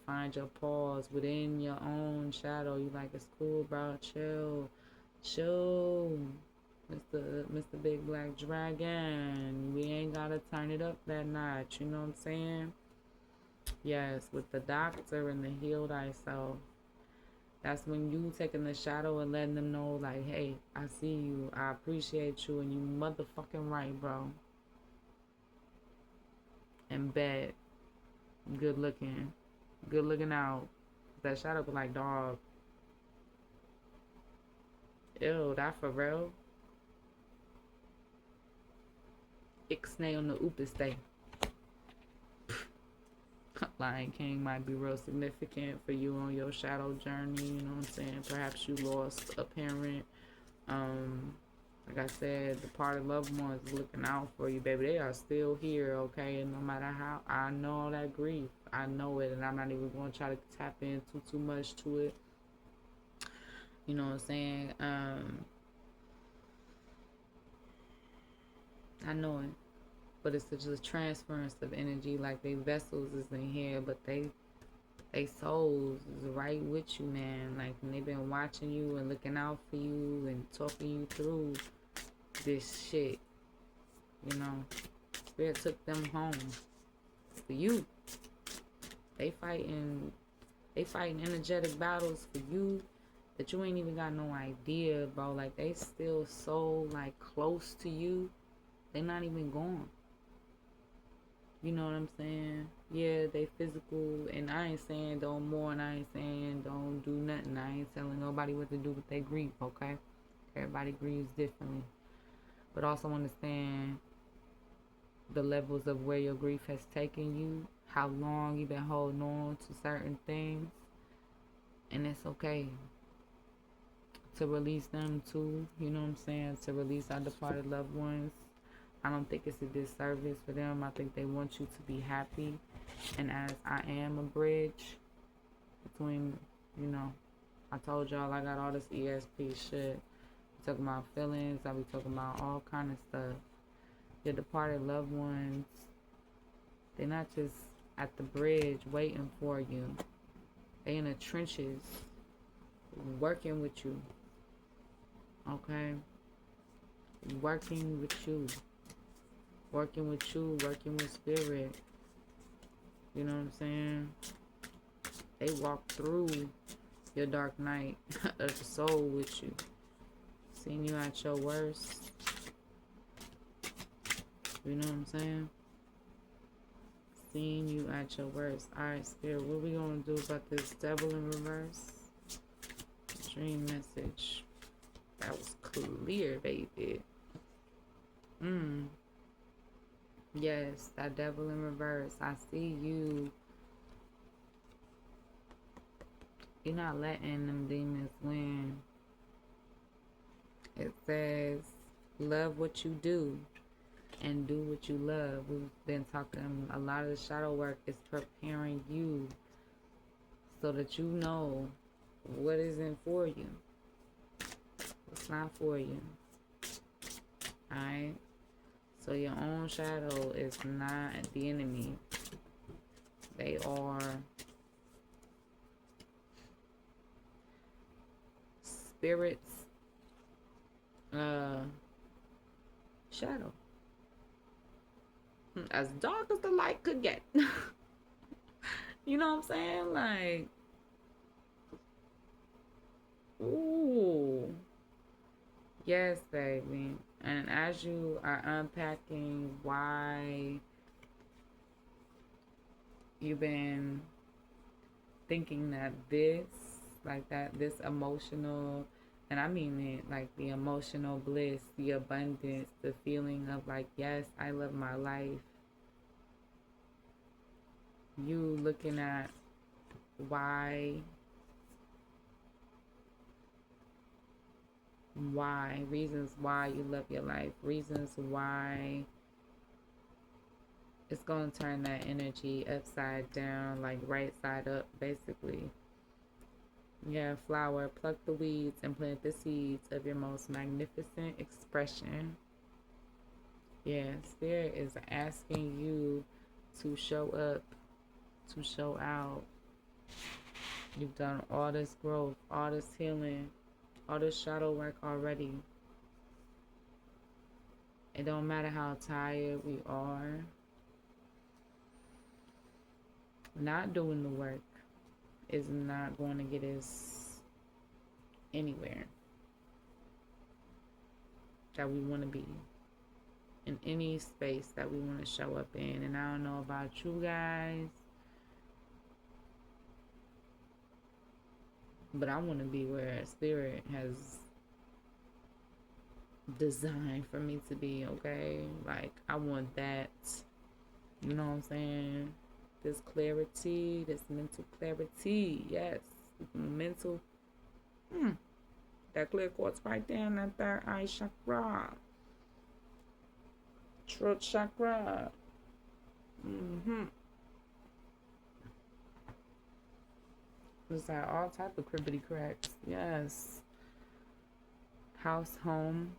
S1: find your pause within your own shadow. You like, it's cool, bro. Chill, Mr. Big Black Dragon. We ain't gotta turn it up that notch. You know what I'm saying? Yes, with the doctor and the heal thyself. That's when you taking the shadow and letting them know, like, hey, I see you, I appreciate you, and you motherfucking right, bro. And bad, good looking out. That shadow be like, dog, ew, that for real? Ixnay on the Oopus Day. Lion King might be real significant for you on your shadow journey, you know what I'm saying? Perhaps you lost a parent. Like I said, the part of loved ones is looking out for you, baby. They are still here, okay? And no matter how, I know all that grief. I know it, and I'm not even going to try to tap into too much to it. You know what I'm saying? I know it. But it's just a transference of energy. Like, they vessels is in here, but they souls is right with you, man. Like, and they've been watching you and looking out for you and talking you through this shit. You know, Spirit took them home for you. They fighting energetic battles for you that you ain't even got no idea, bro. Like, they still so, like, close to you. They not even gone. You know what I'm saying? Yeah, they physical, and I ain't saying don't mourn. I ain't saying don't do nothing. I ain't telling nobody what to do with their grief, okay? Everybody grieves differently. But also understand the levels of where your grief has taken you, how long you've been holding on to certain things, and it's okay to release them too, you know what I'm saying? To release our departed loved ones. I don't think it's a disservice for them. I think they want you to be happy. And as I am a bridge between, I told y'all I got all this ESP shit. We talking about feelings. I be talking about all kind of stuff. Your departed loved ones, they're not just at the bridge waiting for you. They in the trenches working with you. Okay? Working with you. Working with you, working with spirit. You know what I'm saying? They walk through your dark night of the soul with you. Seeing you at your worst. You know what I'm saying? Seeing you at your worst. Alright, Spirit, what we gonna do about this devil in reverse? Dream message. That was clear, baby. Yes, that devil in reverse. I see you. You're not letting them demons win. It says, love what you do and do what you love. We've been talking, a lot of the shadow work is preparing you so that you know what isn't for you. What's not for you. Alright? So your own shadow is not the enemy. They are spirits shadow. As dark as the light could get. You know what I'm saying? Like, ooh. Yes, baby. And as you are unpacking why you've been thinking that this emotional And I mean it, like the emotional bliss, the abundance, the feeling of like, yes, I love my life. You looking at why, reasons why you love your life, reasons why it's going to turn that energy upside down, like right side up, basically. Yeah, flower, pluck the weeds and plant the seeds of your most magnificent expression. Yeah, Spirit is asking you to show up, to show out. You've done all this growth, all this healing, all this shadow work already. It don't matter how tired we are. Not doing the work is not going to get us anywhere that we want to be, in any space that we want to show up in. And I don't know about you guys, but I want to be where Spirit has designed for me to be, okay? Like, I want that, you know what I'm saying? This clarity, this mental clarity, yes. Mental, that clear quartz right there in that third eye chakra. Throat chakra. It's like all type of cribbity cracks. Yes. House, home.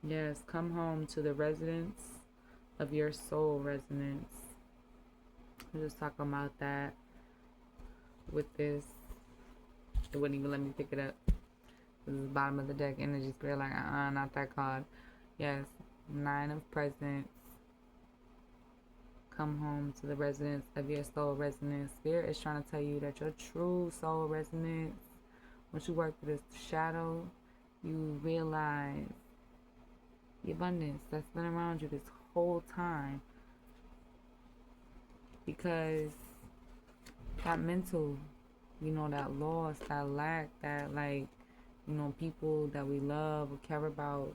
S1: Yes, come home to the residence of your soul resonance. I'm just talking about that with this. It wouldn't even let me pick it up. This is the bottom of the deck. Energy Spirit like, not that card. Yes, 9 of Presents. Come home to the residence of your soul resonance. Spirit is trying to tell you that your true soul resonance, once you work through this shadow, you realize the abundance that's been around you this whole time. Because that mental, that loss, that lack, that like, people that we love or care about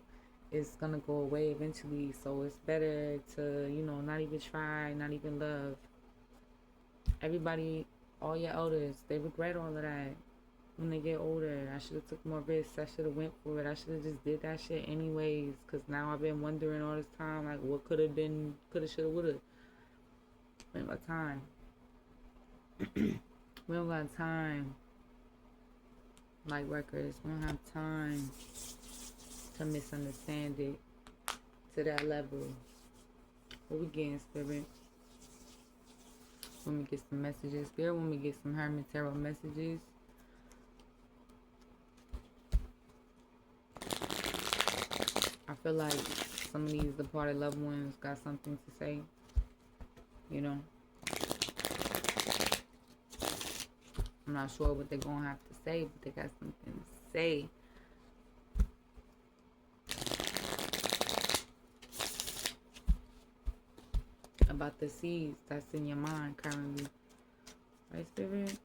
S1: is gonna go away eventually. So it's better to, not even try, not even love. Everybody, all your elders, they regret all of that when they get older. I should have took more risks. I should have went for it. I should have just did that shit anyways. Cause now I've been wondering all this time, like what could have been, could have, should have, would have. We don't got time. We don't got time. Light workers, we don't have time to misunderstand it to that level. What we getting, Spirit? When we get some messages, Spirit, when we get some Hermit Tarot messages. I feel like some of these departed loved ones got something to say. I'm not sure what they're going to have to say, but they got something to say. About the seeds that's in your mind currently. Right, Spirit?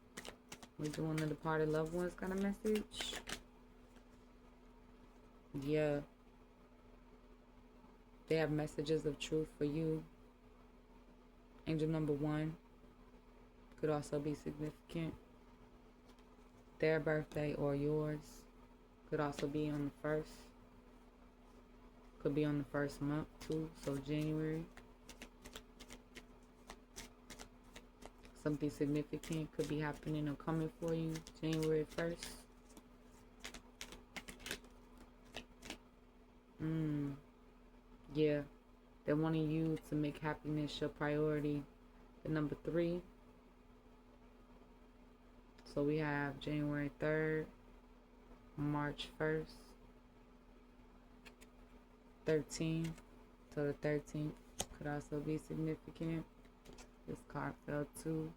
S1: We're doing the departed loved ones kind of message. Yeah. They have messages of truth for you. Angel number 1 could also be significant. Their birthday or yours could also be on the 1st. Could be on the 1st month too, so January. Something significant could be happening or coming for you January 1st. Yeah, they're wanting you to make happiness your priority. The number 3. So we have January 3rd, March 1st, 13th. So the 13th could also be significant. This card fell too.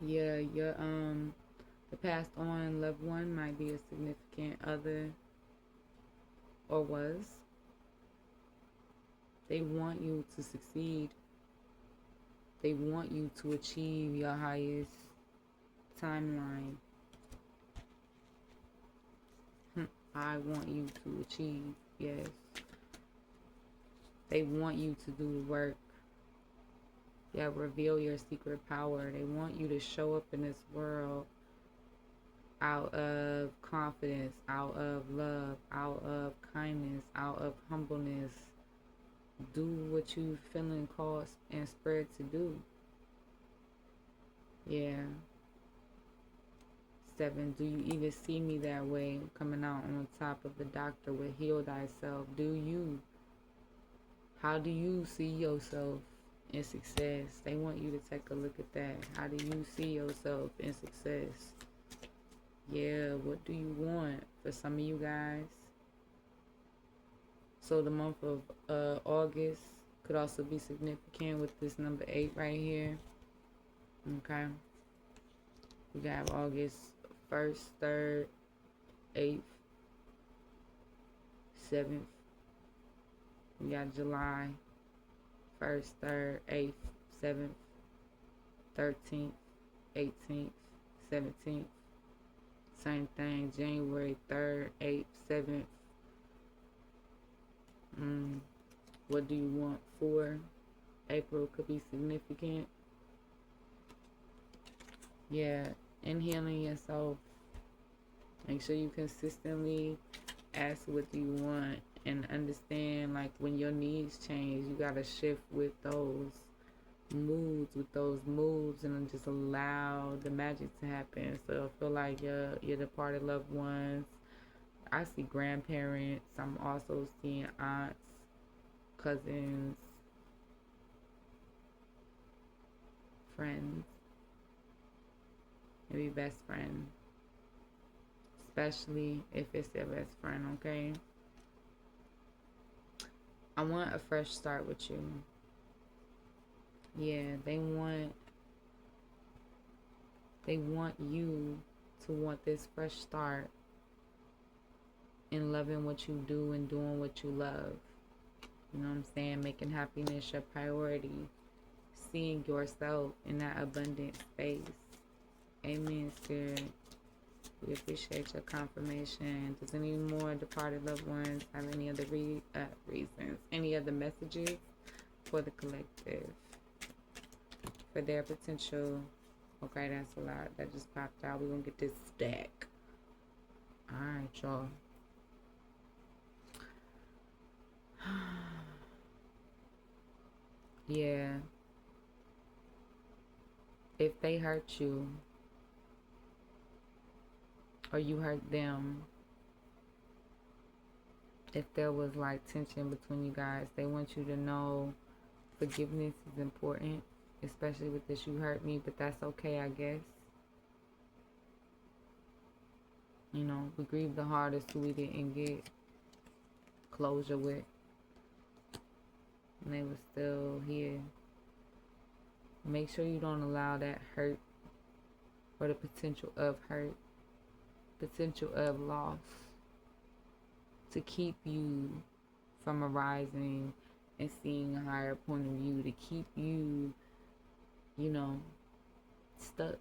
S1: Yeah, your the passed on loved one might be a significant other or was. They want you to succeed. They want you to achieve your highest timeline. I want you to achieve. Yes. They want you to do the work. Yeah, reveal your secret power. They want you to show up in this world out of confidence, out of love, out of kindness, out of humbleness. Do what you feeling called and spread to do. Yeah. 7. Do you even see me that way? Coming out on top of the doctor with heal thyself. Do you? How do you see yourself in success? They want you to take a look at that. How do you see yourself in success? Yeah, what do you want for some of you guys? So the month of August could also be significant with this number 8 right here. Okay. We got August 1st, 3rd, 8th, 7th. We got July 1st, 3rd, 8th, 7th, 13th, 18th, 17th. Same thing, January 3rd, 8th, 7th. What do you want for? April could be significant. Yeah, inhaling yourself. Make sure you consistently ask what do you want and understand, like, when your needs change, you gotta shift with those moods, and just allow the magic to happen. So I feel like your departed loved ones. I see grandparents. I'm also seeing aunts, cousins, friends, maybe best friend, especially if it's their best friend. Okay. I want a fresh start with you. Yeah, they want you to want this fresh start in loving what you do and doing what you love. You know what I'm saying? Making happiness your priority. Seeing yourself in that abundant space. Amen, Spirit. We appreciate your confirmation. Does any more departed loved ones have any other reasons, any other messages for the collective? For their potential. Okay, that's a lot. That just popped out. We're going to get this stack. Alright, y'all. Yeah. If they hurt you, or you hurt them, if there was like tension between you guys, they want you to know forgiveness is important, especially with this you hurt me, but that's okay, I guess. You know, we grieve the hardest who we didn't get closure with, and they were still here. Make sure you don't allow that hurt or the potential of hurt, potential of loss to keep you from arising and seeing a higher point of view, to keep you, you know, stuck.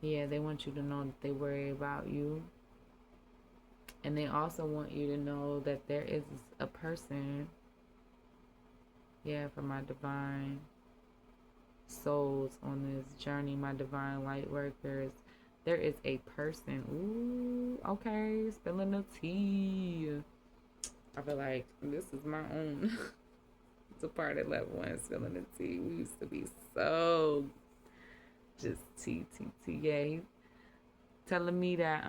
S1: Yeah, they want you to know that they worry about you. And they also want you to know that there is a person, yeah, for my divine souls on this journey, my divine light workers, there is a person. Ooh, okay, spilling the tea. I feel like this is my own departed loved one spilling the tea. We used to be so just tea. Yeah, he's telling me that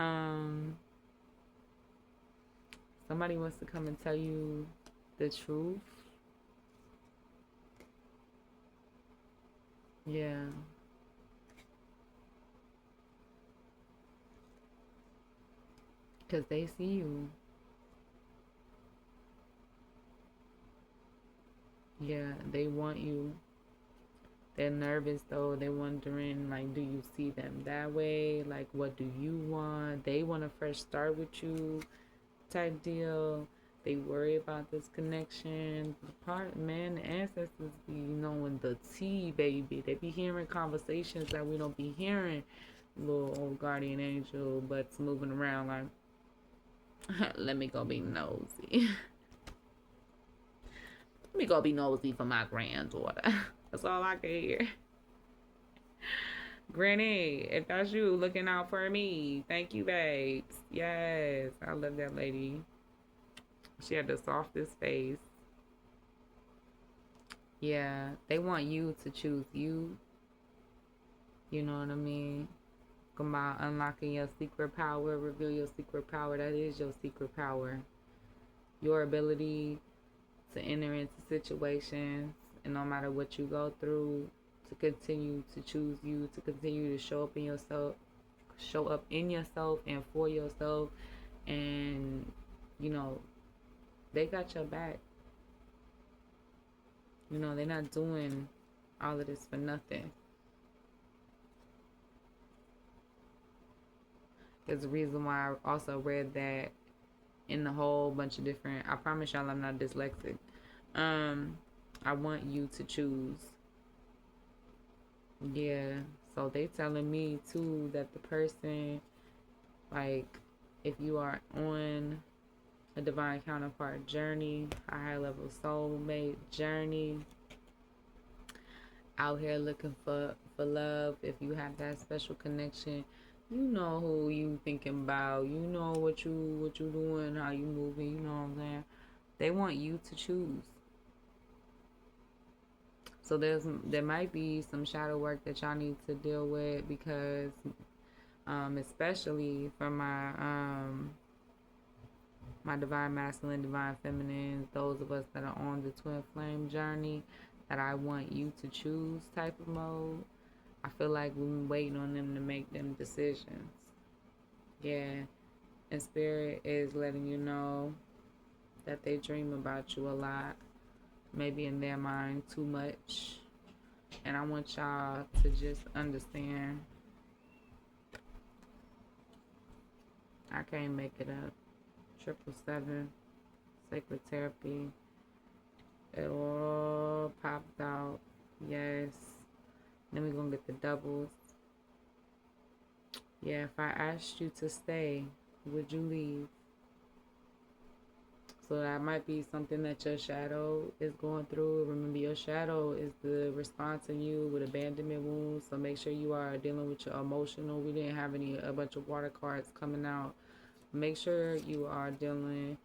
S1: somebody wants to come and tell you the truth. Yeah. Because they see you. Yeah, they want you. They're nervous though. They're wondering, like, do you see them that way? Like, what do you want? They want a fresh start with you type deal. They worry about this connection. Man, the ancestors be knowing the tea, baby. They be hearing conversations that we don't be hearing. little old guardian angel, but's moving around like, let me go be nosy. Let me go be nosy for my granddaughter. That's all I can hear. Granny, if that's you looking out for me, thank you, babes. Yes, I love that lady. She had the softest face. Yeah, they want you to choose you. You know what I mean? Come about unlocking your secret power, reveal your secret power. That is your secret power. Your ability to enter into situations, and no matter what you go through, to continue to choose you, to continue to show up in yourself, and for yourself. And you know, they got your back. You know, they're not doing all of this for nothing. There's a reason why I also read that in a whole bunch of different, I promise y'all I'm not dyslexic. I want you to choose. Yeah. So they telling me too that the person, like, if you are on a divine counterpart journey, a high level soulmate journey, out here looking for love, if you have that special connection, you know who you thinking about, you know what you doing, how you moving, you know what I'm saying? They want you to choose. So there might be some shadow work that y'all need to deal with, because especially for my divine masculine, divine feminine, those of us that are on the twin flame journey, that I want you to choose type of mode. I feel like we've been waiting on them to make them decisions. Yeah. And spirit is letting you know that they dream about you a lot, maybe in their mind too much. And I want y'all to just understand, I can't make it up. 777, sacred therapy. It all popped out. Yes. Then we're gonna get the doubles. Yeah, if I asked you to stay, would you leave? So that might be something that your shadow is going through. Remember, your shadow is the response in you with abandonment wounds. So make sure you are dealing with your emotional. We didn't have a bunch of water cards coming out. Make sure you are dealing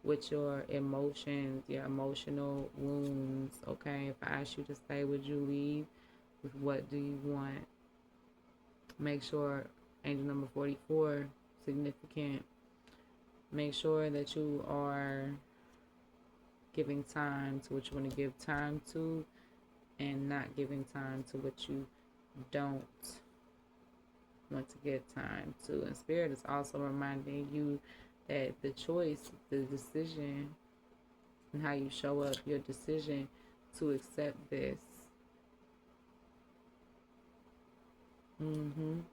S1: with your emotions, your emotional wounds. Okay, if I ask you to stay, would you leave? What do you want? Make sure angel number 44, significant. Make sure that you are giving time to what you want to give time to, and not giving time to what you don't want to give time to. And spirit is also reminding you that the choice, the decision, and how you show up, your decision to accept this. And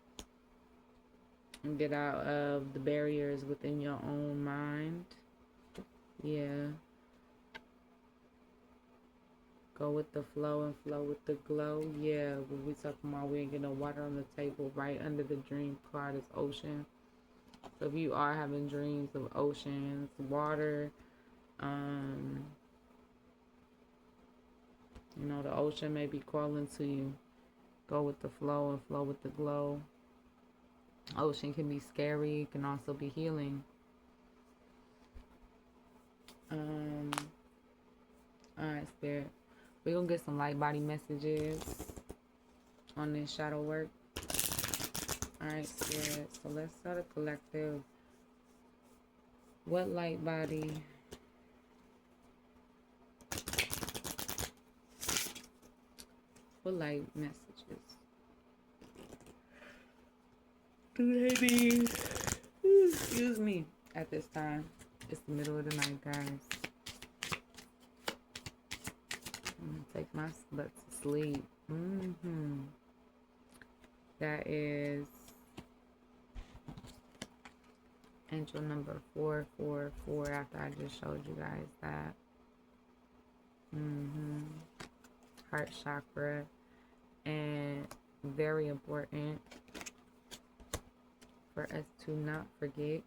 S1: get out of the barriers within your own mind. Yeah. Go with the flow and flow with the glow. Yeah, when we talking about we ain't get no water on the table, right under the dream card is ocean. So if you are having dreams of oceans, water, the ocean may be calling to you. Go with the flow and flow with the glow. Ocean can be scary. It can also be healing. Alright, spirit. We're going to get some light body messages on this shadow work. Alright, spirit. So let's start a collective. What light body? What light messages do they need? Excuse me. At this time, it's the middle of the night, guys. I'm gonna take my butt to sleep. That is angel number 444. After I just showed you guys that. Heart chakra, and very important. for us to not forget.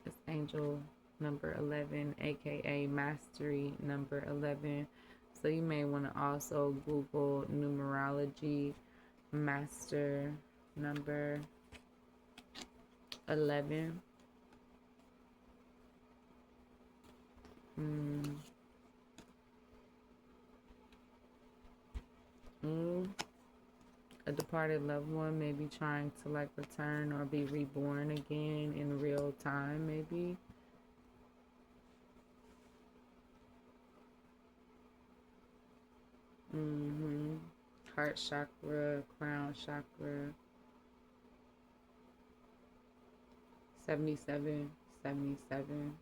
S1: It's angel number 11, aka mastery number 11. So you may want to also Google numerology master number 11. A departed loved one may be trying to like return or be reborn again in real time, maybe. Heart chakra, crown chakra. 77, 77.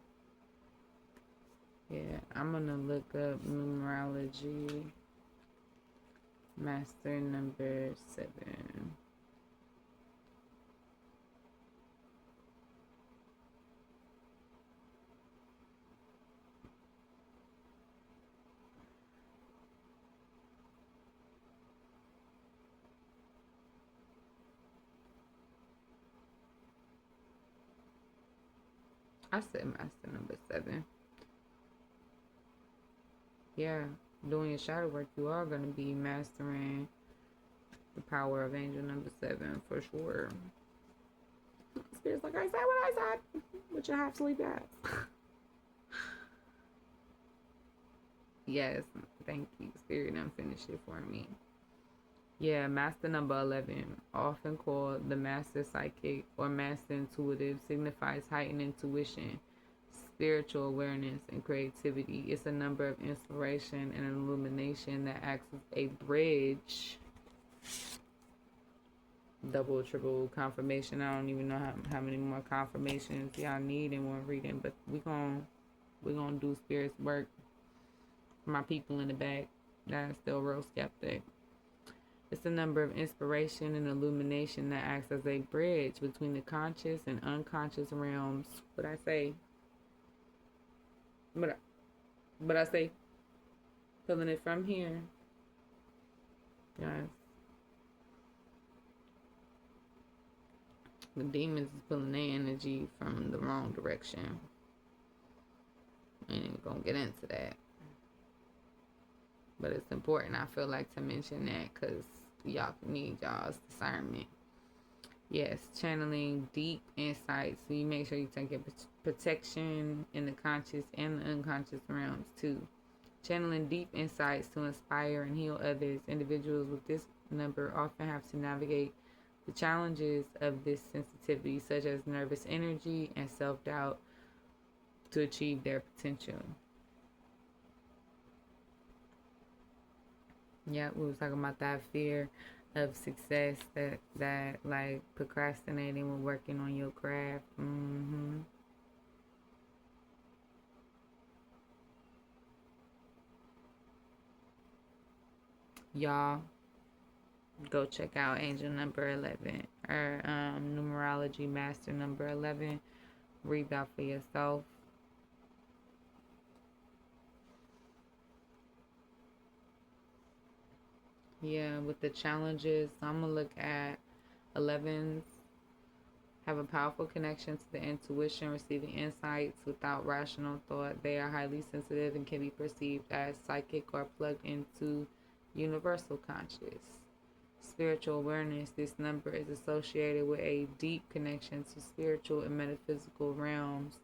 S1: Yeah, I'm gonna look up numerology master number 7. I said master number 7. Yeah, doing your shadow work, you are going to be mastering the power of angel number 7 for sure. Spirit's like, I said what I said, with your half sleep ass. Yes, thank you. Spirit done finished it for me. Yeah, master number 11, often called the master psychic or master intuitive, signifies heightened intuition, spiritual awareness, and creativity. It's a number of inspiration and illumination that acts as a bridge. Double, triple confirmation. I don't even know how many more confirmations y'all need in one reading, but we're gonna do spirit's work. My people in the back that are still real skeptic. It's a number of inspiration and illumination that acts as a bridge between the conscious and unconscious realms. What I say? But I say, feeling it from here. Guys. The demons is pulling their energy from the wrong direction. I ain't even gonna get into that. But it's important, I feel like, to mention that because y'all need y'all's discernment. Yes, channeling deep insights. So you make sure you take your protection in the conscious and the unconscious realms too. Channeling deep insights to inspire and heal others. Individuals with this number often have to navigate the challenges of this sensitivity, such as nervous energy and self-doubt, to achieve their potential. Yeah, we were talking about that fear of success, that like procrastinating when working on your craft. Y'all go check out angel number 11 or numerology master number 11. Read that for yourself. Yeah, with the challenges, I'm gonna look at 11s have a powerful connection to the intuition, receiving insights without rational thought. They are highly sensitive and can be perceived as psychic or plugged into universal conscious. Spiritual awareness, this number is associated with a deep connection to spiritual and metaphysical realms.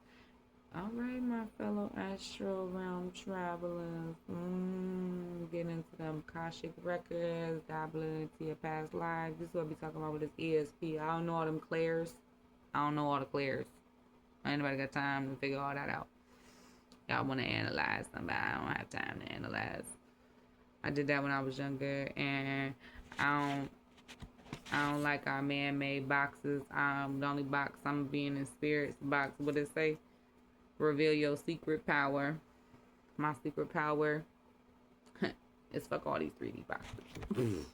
S1: All right, my fellow astral realm travelers. Getting into them Akashic records, dabbling into your past lives. This is what we talking about with this ESP. I don't know all them clairs. I don't know all the clairs. Anybody got time to figure all that out? Y'all want to analyze them, but I don't have time to analyze. I did that when I was younger, and I don't like our man-made boxes. The only box I'm being in spirits box. What it say? Reveal your secret power. My secret power is fuck all these 3D boxes.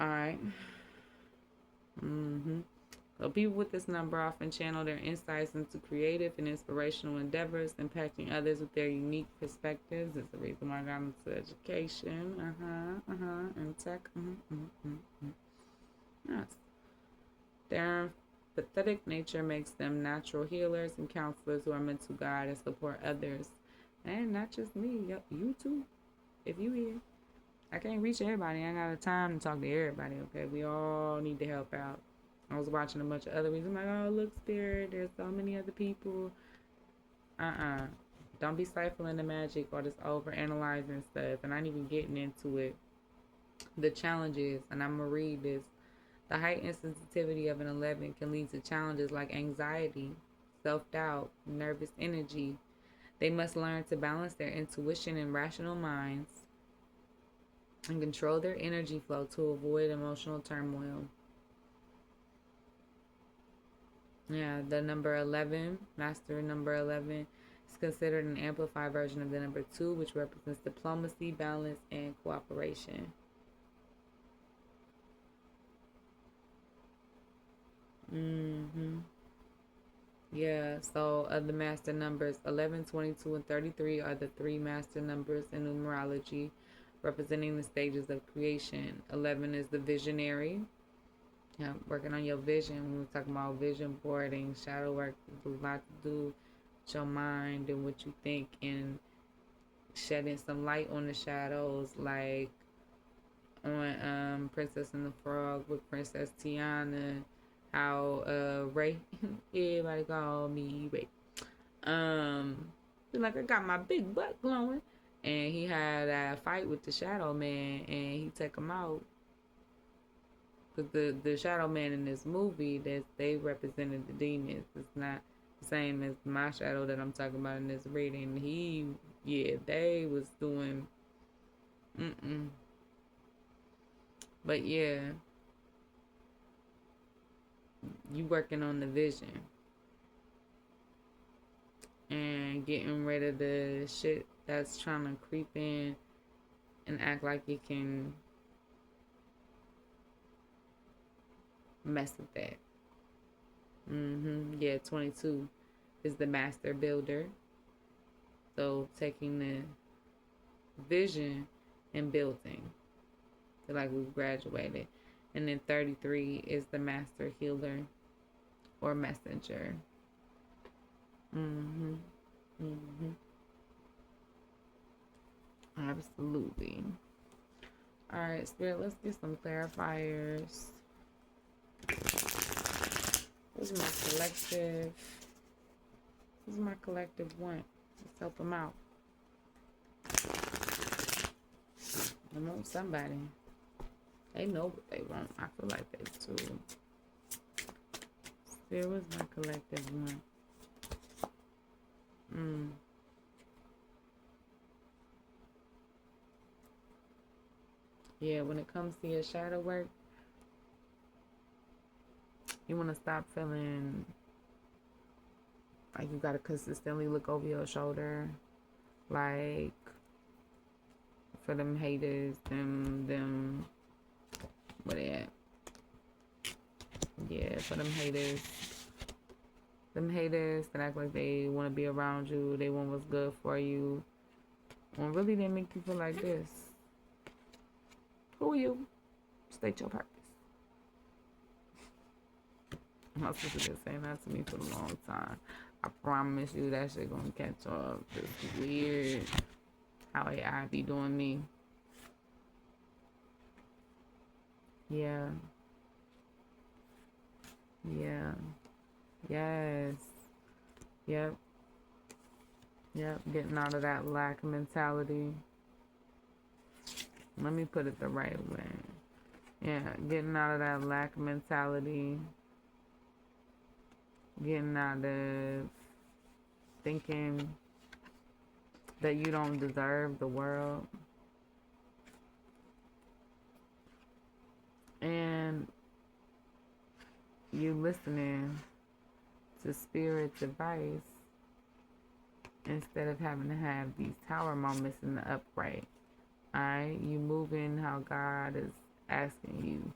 S1: Alright. So people with this number often channel their insights into creative and inspirational endeavors, impacting others with their unique perspectives. It's the reason why I got into education, and tech. Yes. Their empathetic nature makes them natural healers and counselors who are meant to guide and support others. And not just me, you too, if you here. I can't reach everybody. I ain't got the time to talk to everybody, okay? We all need to help out. I was watching a bunch of other videos. I'm like, oh, look, Spirit, there's so many other people. Don't be stifling the magic or just over analyzing stuff. And I ain't even getting into it. The challenges, and I'm going to read this. The heightened sensitivity of an 11 can lead to challenges like anxiety, self-doubt, nervous energy. They must learn to balance their intuition and rational minds and control their energy flow to avoid emotional turmoil. Yeah, the number 11, master number 11, is considered an amplified version of the number 2, which represents diplomacy, balance, and cooperation. Yeah, so the master numbers 11, 22, and 33 are the three master numbers in numerology, representing the stages of creation. 11 is the visionary. Yeah, working on your vision. We were talking about vision boarding, shadow work. There's a lot to do with your mind and what you think, and shedding some light on the shadows, like on Princess and the Frog with Princess Tiana. How Ray, everybody call me Ray. Like I got my big butt glowing, and he had a fight with the Shadow Man, and he took him out. Cause the Shadow Man in this movie, that they represented the demons. It's not the same as my shadow that I'm talking about in this reading. They was doing, but yeah, you working on the vision and getting rid of the shit that's trying to creep in and act like it can mess with that. Yeah, 22 is the master builder. So taking the vision and building. So like we've graduated. And then 33 is the master healer or messenger. Absolutely. All right, Spirit, let's get some clarifiers. This is my collective. This is my collective want. Let's help them out. I want somebody. They know what they want. I feel like they too. Spirit, what's my collective want? Yeah, when it comes to your shadow work, you want to stop feeling like you got to consistently look over your shoulder, like for them haters, them, where they at? Yeah, for them haters that act like they want to be around you, they want what's good for you, when really they make you feel like this. Who are you? State your purpose. My sister been saying that to me for a long time. I promise you that shit gonna catch up. It's weird how AI be doing me. Yeah. Yes. Yep. Getting out of that lack mentality. Let me put it the right way. Yeah, getting out of that lack mentality. Getting out of thinking that you don't deserve the world. And you listening to Spirit's advice instead of having to have these tower moments in the upright. Alright? You moving how God is asking you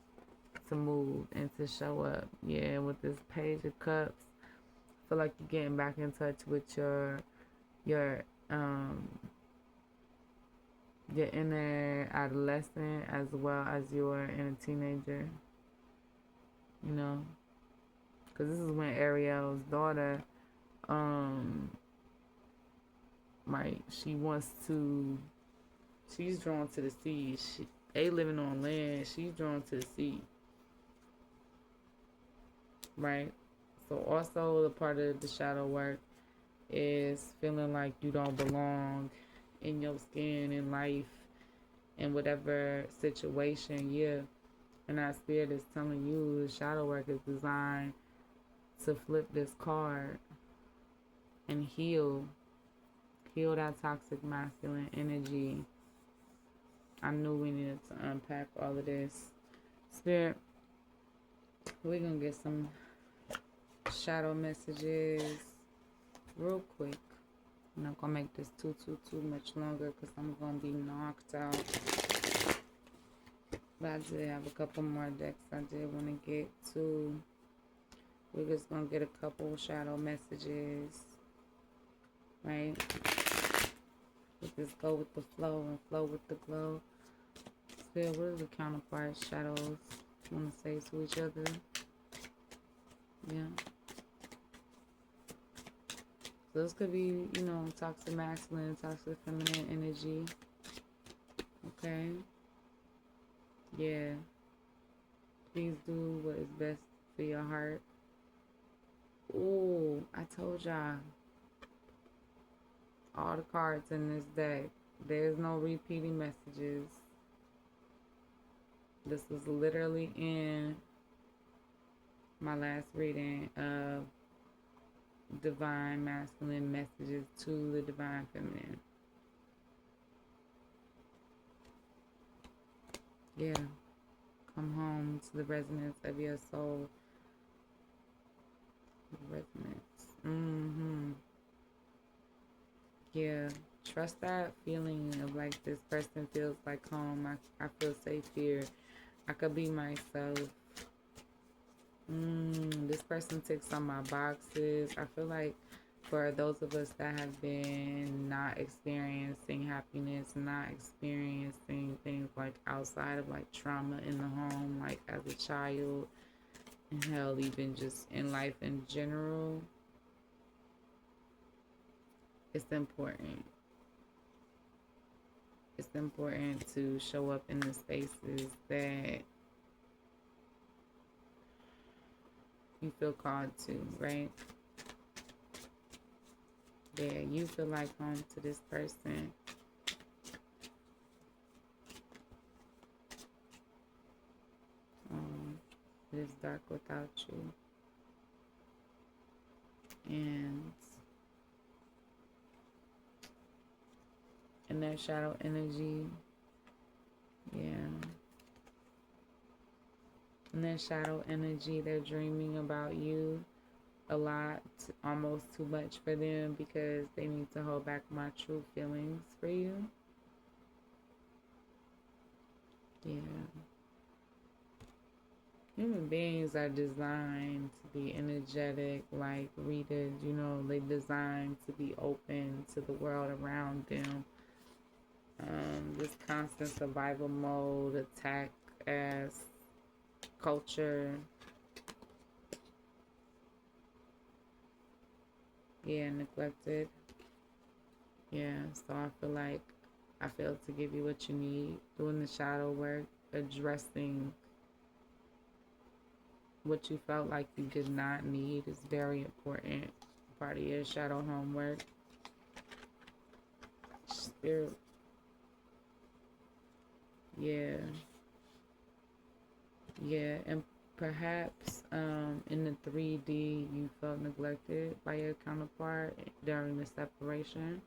S1: to move and to show up. Yeah, with this Page of Cups, I feel like you're getting back in touch with your your inner adolescent as well as your inner teenager. You know, because this is when Ariel's daughter, right, she's drawn to the sea. They living on land. She's drawn to the sea. Right? So also the part of the shadow work is feeling like you don't belong in your skin, in life, in whatever situation. Yeah. And that spirit is telling you the shadow work is designed to flip this card and heal that toxic masculine energy. I knew we needed to unpack all of this. Spirit, we're going to get some shadow messages real quick. I'm not going to make this too much longer because I'm going to be knocked out. But I did have a couple more decks I did want to get to. We're just going to get a couple shadow messages. Right? We just go with the flow and flow with the glow. Still, what are the counterparts, shadows, want to say to each other? Yeah. So this could be, you know, toxic masculine, toxic feminine energy. Okay. Yeah. Please do what is best for your heart. Ooh, I told y'all. All the cards in this deck. There's no repeating messages. This was literally in my last reading of divine masculine messages to the divine feminine. Yeah. Come home to the resonance of your soul. Resonance. Yeah. Trust that feeling of like this person feels like home. I feel safe here. I could be myself. This person ticks on my boxes. I feel like for those of us that have been not experiencing happiness, not experiencing things like outside of like trauma in the home, like as a child, and hell, even just in life in general, it's important. It's important to show up in the spaces that you feel called to, right? Yeah, you feel like home to this person. It is dark without you. And in that shadow energy, yeah. In that shadow energy, they're dreaming about you a lot, almost too much for them because they need to hold back my true feelings for you. Yeah. Human beings are designed to be energetic, like readers, you know, they're designed to be open to the world around them. This constant survival mode, attack as culture. Yeah, neglected. Yeah, so I feel like I failed to give you what you need. Doing the shadow work, addressing what you felt like you did not need is very important. Part of your shadow homework. Spirit. Yeah. Yeah, and perhaps in the 3D you felt neglected by your counterpart during the separation.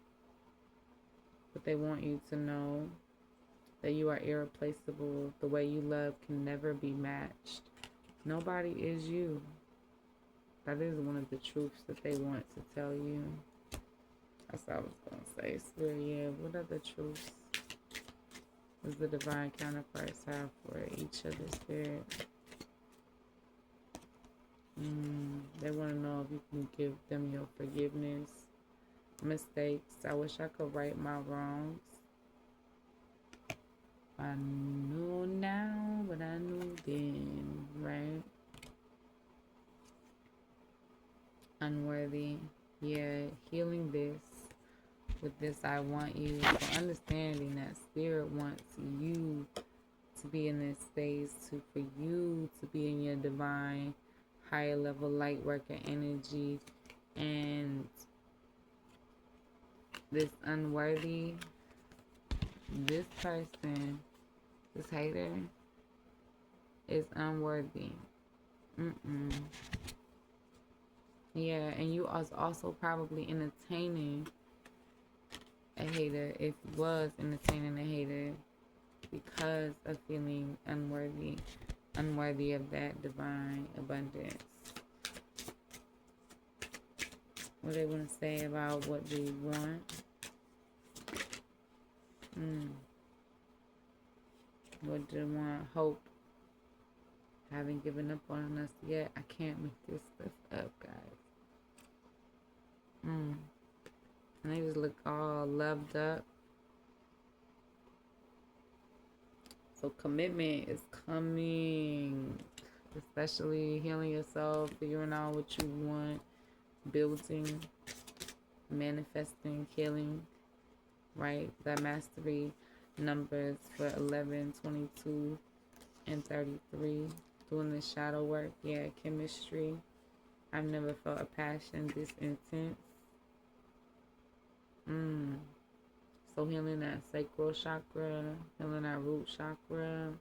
S1: But they want you to know that you are irreplaceable. The way you love can never be matched. Nobody is you. That is one of the truths that they want to tell you. That's what I was going to say. Spirit, yeah, what other truths does the divine counterparts have for each other, Spirit? They want to know if you can give them your forgiveness, mistakes. I wish I could right my wrongs. I know now what I knew then, right? Unworthy. Yeah, healing this. With this, I want you to understanding that spirit wants you to be in this space, for you to be in your divine, higher level light worker energy. And this unworthy, this person, this hater, is unworthy. Yeah, and you are also probably entertaining a hater, if you was entertaining a hater, because of feeling unworthy of that divine abundance. What they want to say about what they want. What do they want? Hope. Haven't given up on us yet. I can't make this stuff up, guys. And they just look all loved up. So commitment is coming. Especially healing yourself, figuring out what you want, building, manifesting, healing, right? That mastery numbers for 11, 22, and 33. Doing the shadow work. Yeah, chemistry. I've never felt a passion this intense. So healing that sacral chakra, healing that root chakra.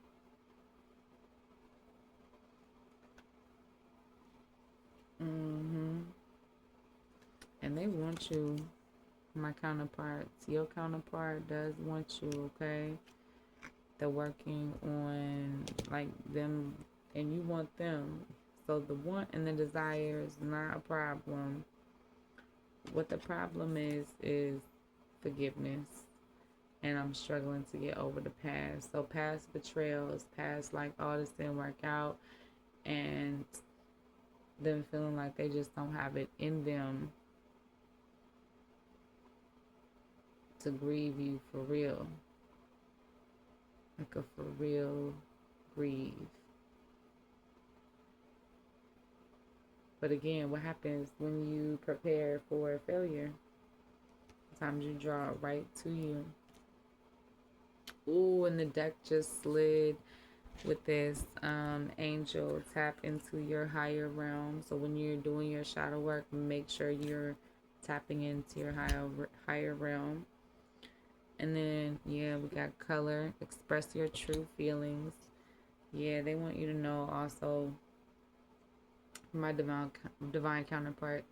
S1: And they want you, my counterparts. Your counterpart does want you, okay? They're working on, like, them, and you want them. So the want and the desire is not a problem. What the problem is forgiveness. And I'm struggling to get over the past. So past betrayals, past, like, all this didn't work out, and them feeling like they just don't have it in them to grieve you for real. Like a for real grieve. But again, what happens when you prepare for failure? Sometimes you draw it right to you. Ooh, and the deck just slid with this angel. Tap into your higher realm. So when you're doing your shadow work, make sure you're tapping into your higher realm. And then, yeah, we got color. Express your true feelings. Yeah, they want you to know also, my divine counterparts.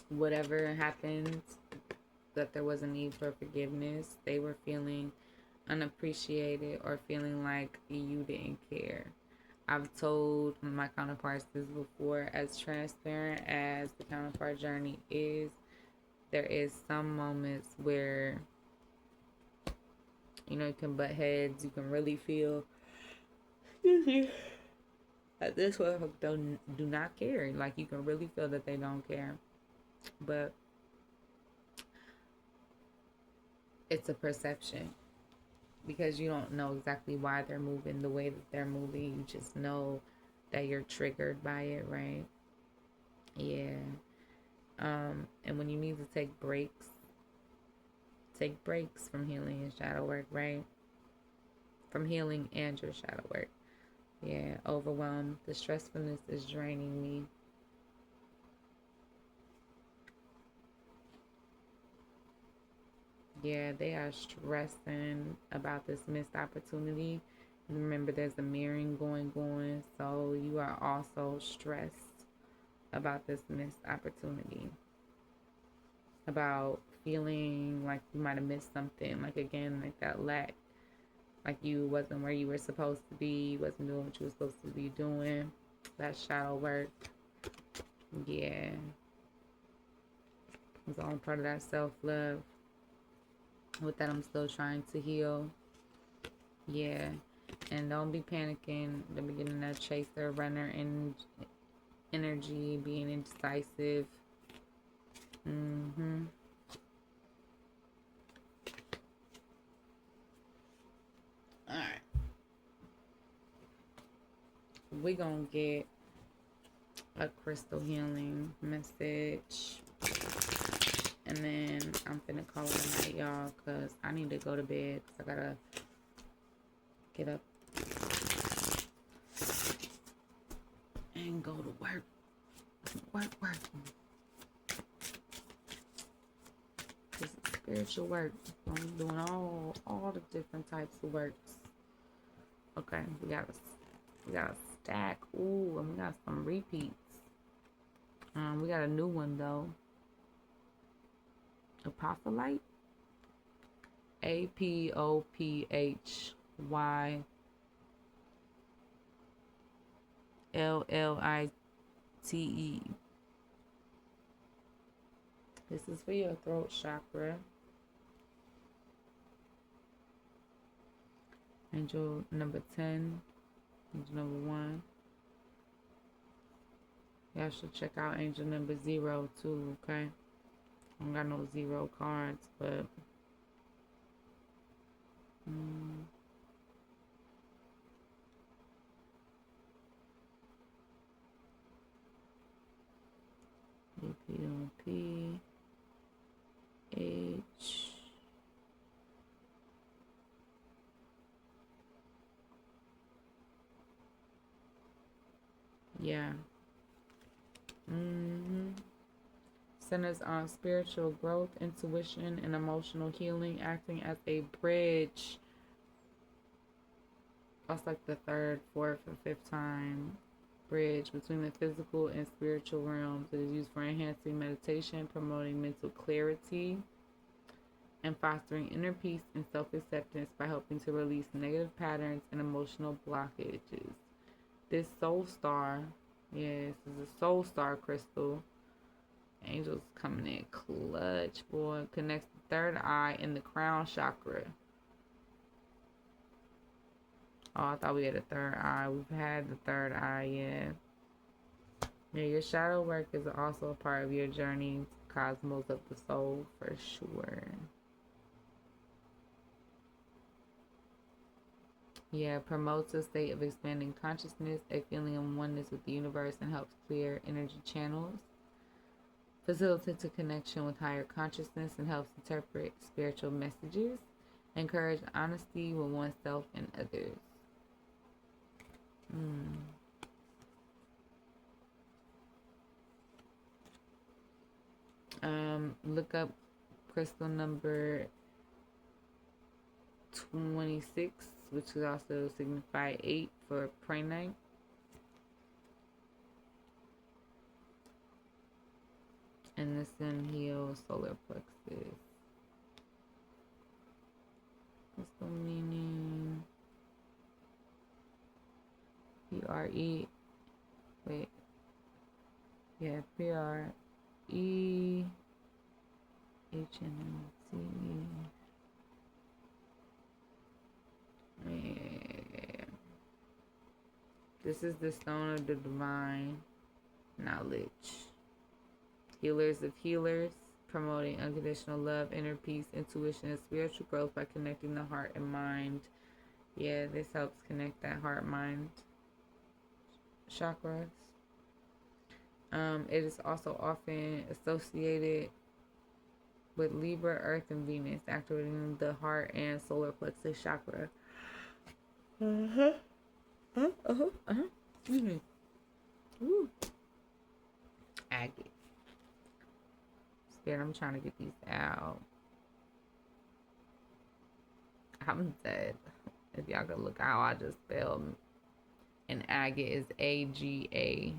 S1: Whatever happened, that there was a need for forgiveness. They were feeling unappreciated or feeling like you didn't care. I've told my counterparts this before. As transparent as the counterpart journey is, there is some moments where, you know, you can butt heads. You can really feel that this one do not care. Like, you can really feel that they don't care. But it's a perception, because you don't know exactly why they're moving the way that they're moving. You just know that you're triggered by it, right? Yeah. And when you need to take breaks from healing and shadow work, right? From healing and your shadow work. Yeah, overwhelmed. The stressfulness is draining me. Yeah, they are stressing about this missed opportunity. Remember, there's a mirroring going on, so you are also stressed about this missed opportunity. About feeling like you might have missed something. Like, again, like that lack. Like you wasn't where you were supposed to be. You wasn't doing what you were supposed to be doing. That shadow work. Yeah. It's all part of that self-love. With that, I'm still trying to heal. Yeah. And don't be panicking. The beginning of chaser, runner, and energy, being indecisive. Mm-hmm. All right. We're going to get a crystal healing message. And then I'm finna call it a night, y'all, because I need to go to bed because I got to get up and go to work. Work. This is spiritual work. I'm doing all the different types of works. Okay, we got a stack. Ooh, and we got some repeats. We got a new one though. Apophyllite. APOPHYLLITE. This is for your throat chakra. Angel number 10. Angel number 1. Y'all should check out angel number 0 too, okay? I don't got no 0 cards, but APOPH. Yeah. Centers on spiritual growth, intuition, and emotional healing, acting as a bridge. That's like the 3rd, 4th, or 5th time. Bridge between the physical and spiritual realms. It is used for enhancing meditation, promoting mental clarity, and fostering inner peace and self-acceptance by helping to release negative patterns and emotional blockages. This soul star, yes, this is a soul star crystal. Angels coming in clutch, boy. Connects the 3rd eye and the crown chakra. Oh, I thought we had a 3rd eye. We've had the 3rd eye, yeah. Yeah, your shadow work is also a part of your journey to cosmos of the soul, for sure. Yeah, promotes a state of expanding consciousness, a feeling of oneness with the universe, and helps clear energy channels. Facilitates a connection with higher consciousness and helps interpret spiritual messages. Encourage honesty with oneself and others. Look up crystal number 26, which could also signify 8 for prehnite. And this one heals solar plexus. Crystal meaning PRE. Wait. Yeah, PRE. HNC. Yeah. This is the stone of the divine knowledge. Healers of healers, promoting unconditional love, inner peace, intuition, and spiritual growth by connecting the heart and mind. Yeah, this helps connect that heart-mind chakras. It is also often associated with Libra, Earth, and Venus, activating the heart and solar plexus chakra. Excuse me. Woo. Agate. Spirit, I'm trying to get these out. I'm dead. If y'all could look how I just spelled. And agate is AGATE.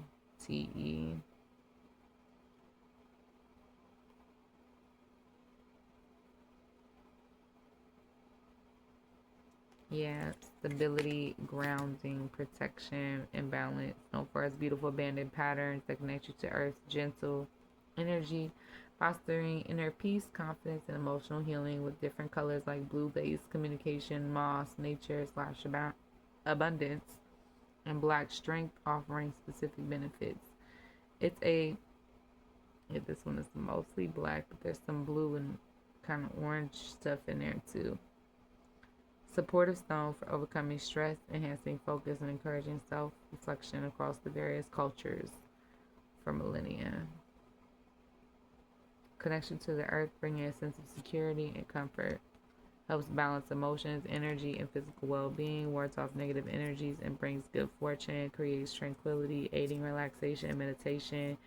S1: Yeah, stability, grounding, protection, and balance. Known for its beautiful banded patterns that connect you to Earth's gentle energy fostering inner peace, confidence, and emotional healing with different colors like blue base, communication, moss, nature slash abundance, and black strength, offering specific benefits. It's a this one is mostly black, but there's some blue and kind of orange stuff in there too. Supportive stone for overcoming stress, enhancing focus, and encouraging self-reflection across the various cultures for millennia. Connection to the earth, bringing a sense of security and comfort. Helps balance emotions, energy, and physical well-being. Wards off negative energies and brings good fortune. Creates tranquility, aiding relaxation, meditation,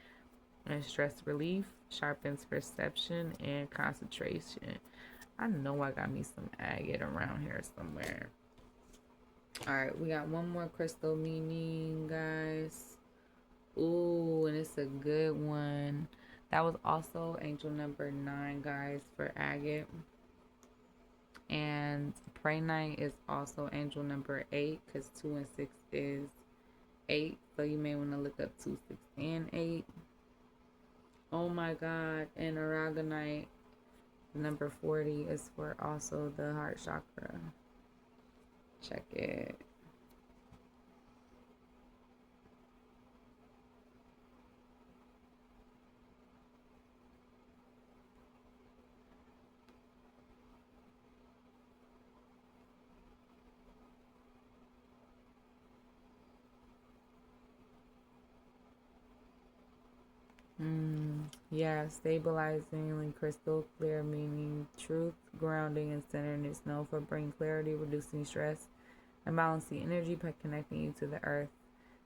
S1: and stress relief. Sharpens perception and concentration. I know I got me some agate around here somewhere. Alright, we got one more crystal meaning, guys. Ooh, and it's a good one. That was also angel number 9, guys, for agate. And prehnite is also angel number 8, because 2 and 6 is 8. So you may want to look up 2, 6, and 8. Oh my god. And aragonite number 40 is for also the heart chakra. Check it. Yeah, stabilizing and crystal clear, meaning truth, grounding, and centeredness. Known for bringing clarity, reducing stress, and balancing energy by connecting you to the earth,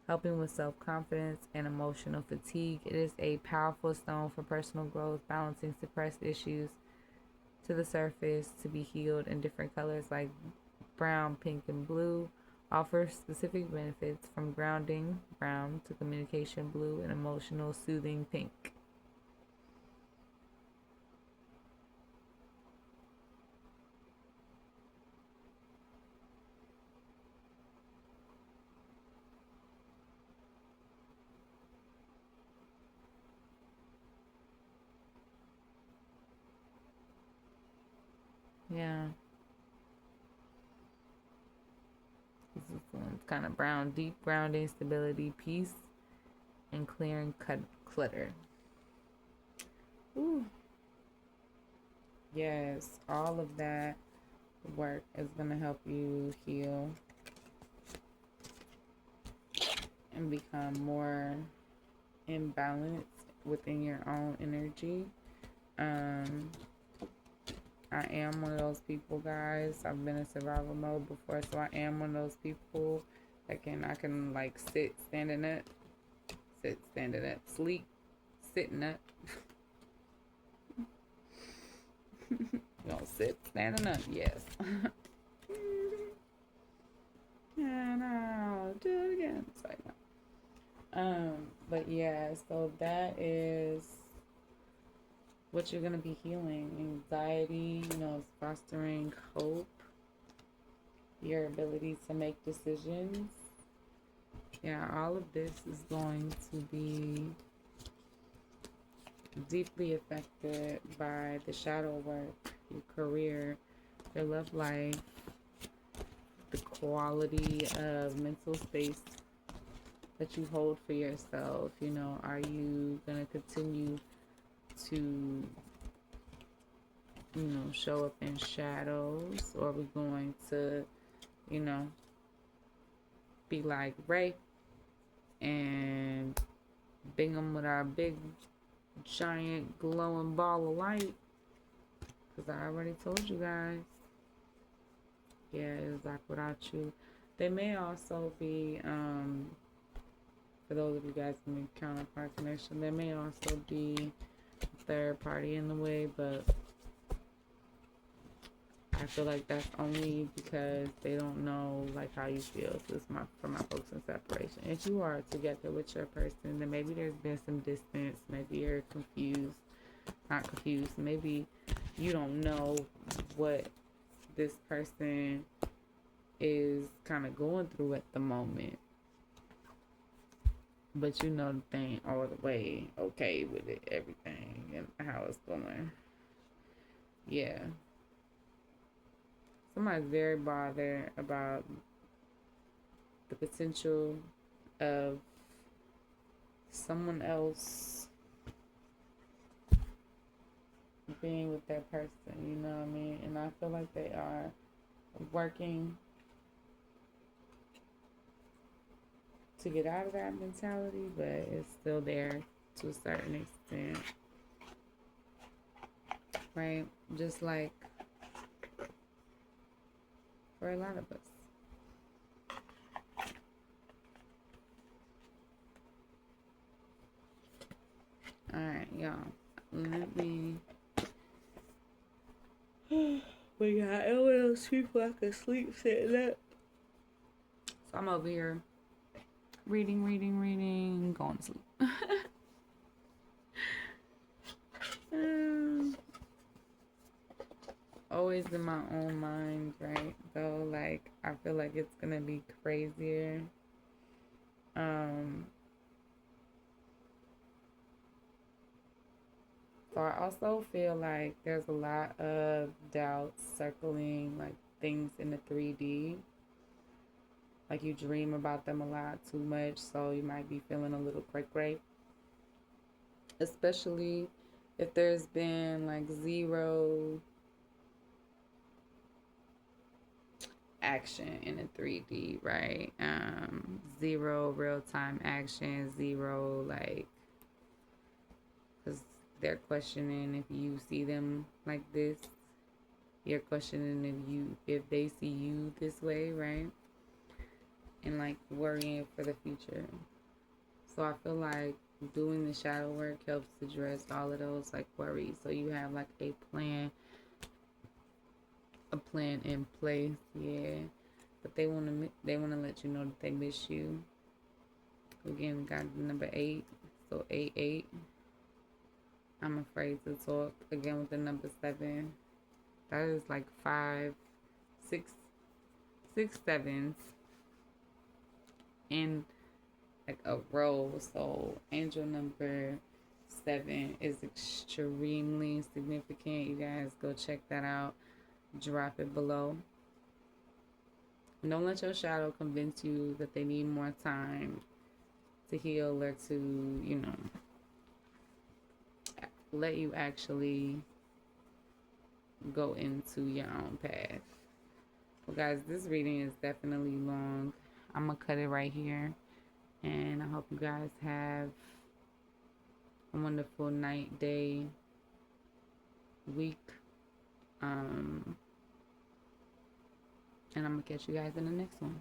S1: helping with self-confidence and emotional fatigue. It is a powerful stone for personal growth, balancing suppressed issues to the surface to be healed in different colors like brown, pink, and blue. Offers specific benefits from grounding, brown, to communication, blue, and emotional soothing, pink. Yeah. This one's kind of brown, deep grounding, stability, peace, and clearing clutter. Ooh. Yes, all of that work is going to help you heal and become more in balance within your own energy. I am one of those people, guys. I've been in survival mode before, so I am one of those people that I can like sit standing up, sleep sitting up. You don't sit standing up, yes. And I'll do it again. Sorry. But yeah, so that is what you're gonna be healing. Anxiety, it's fostering hope, your ability to make decisions. Yeah, all of this is going to be deeply affected by the shadow work, your career, your love life, the quality of mental space that you hold for yourself. Are you going to continue to, show up in shadows, or are we going to, be like Ray and bing them with our big giant glowing ball of light? Because I already told you guys. Yeah, it's like without you. They may also be, for those of you guys in the counterpart connection, there may also be a third party in the way, but I feel like that's only because they don't know like how you feel. So it's for my folks in separation. If you are together with your person, then maybe there's been some distance. Maybe you're confused. Not confused. Maybe you don't know what this person is kind of going through at the moment. but you know they ain't all the way okay with it, everything and how it's going. Yeah. Somebody's very bothered about the potential of someone else being with that person, you know what I mean? And I feel like they are working to get out of that mentality, but it's still there to a certain extent, right? Just like for a lot of us. All right, y'all. Let me. We got else people I can sleep sitting up. So I'm over here reading, going to sleep. Always in my own mind, right? Though, like, I feel like it's gonna be crazier. So I also feel like there's a lot of doubts circling like things in the 3D. Like you dream about them a lot too much, so you might be feeling a little cray. Especially if there's been like zero action in the 3D, right? Zero real time action, zero like, because they're questioning if you see them like this. You're questioning if they see you this way, right? And like worrying for the future. So I feel like doing the shadow work helps address all of those like worries. So you have like a plan in place, yeah. But they wanna let you know that they miss you. Again, we got the number 8, so 8. I'm afraid to talk again with the number 7. That is like 5, 6, 7s in like a row. So angel number 7 is extremely significant. You guys go check that out. Drop it below. Don't let your shadow convince you that they need more time to heal or to, let you actually go into your own path. Well, guys, this reading is definitely long. I'm going to cut it right here. And I hope you guys have a wonderful night, day, week. And I'm going to catch you guys in the next one.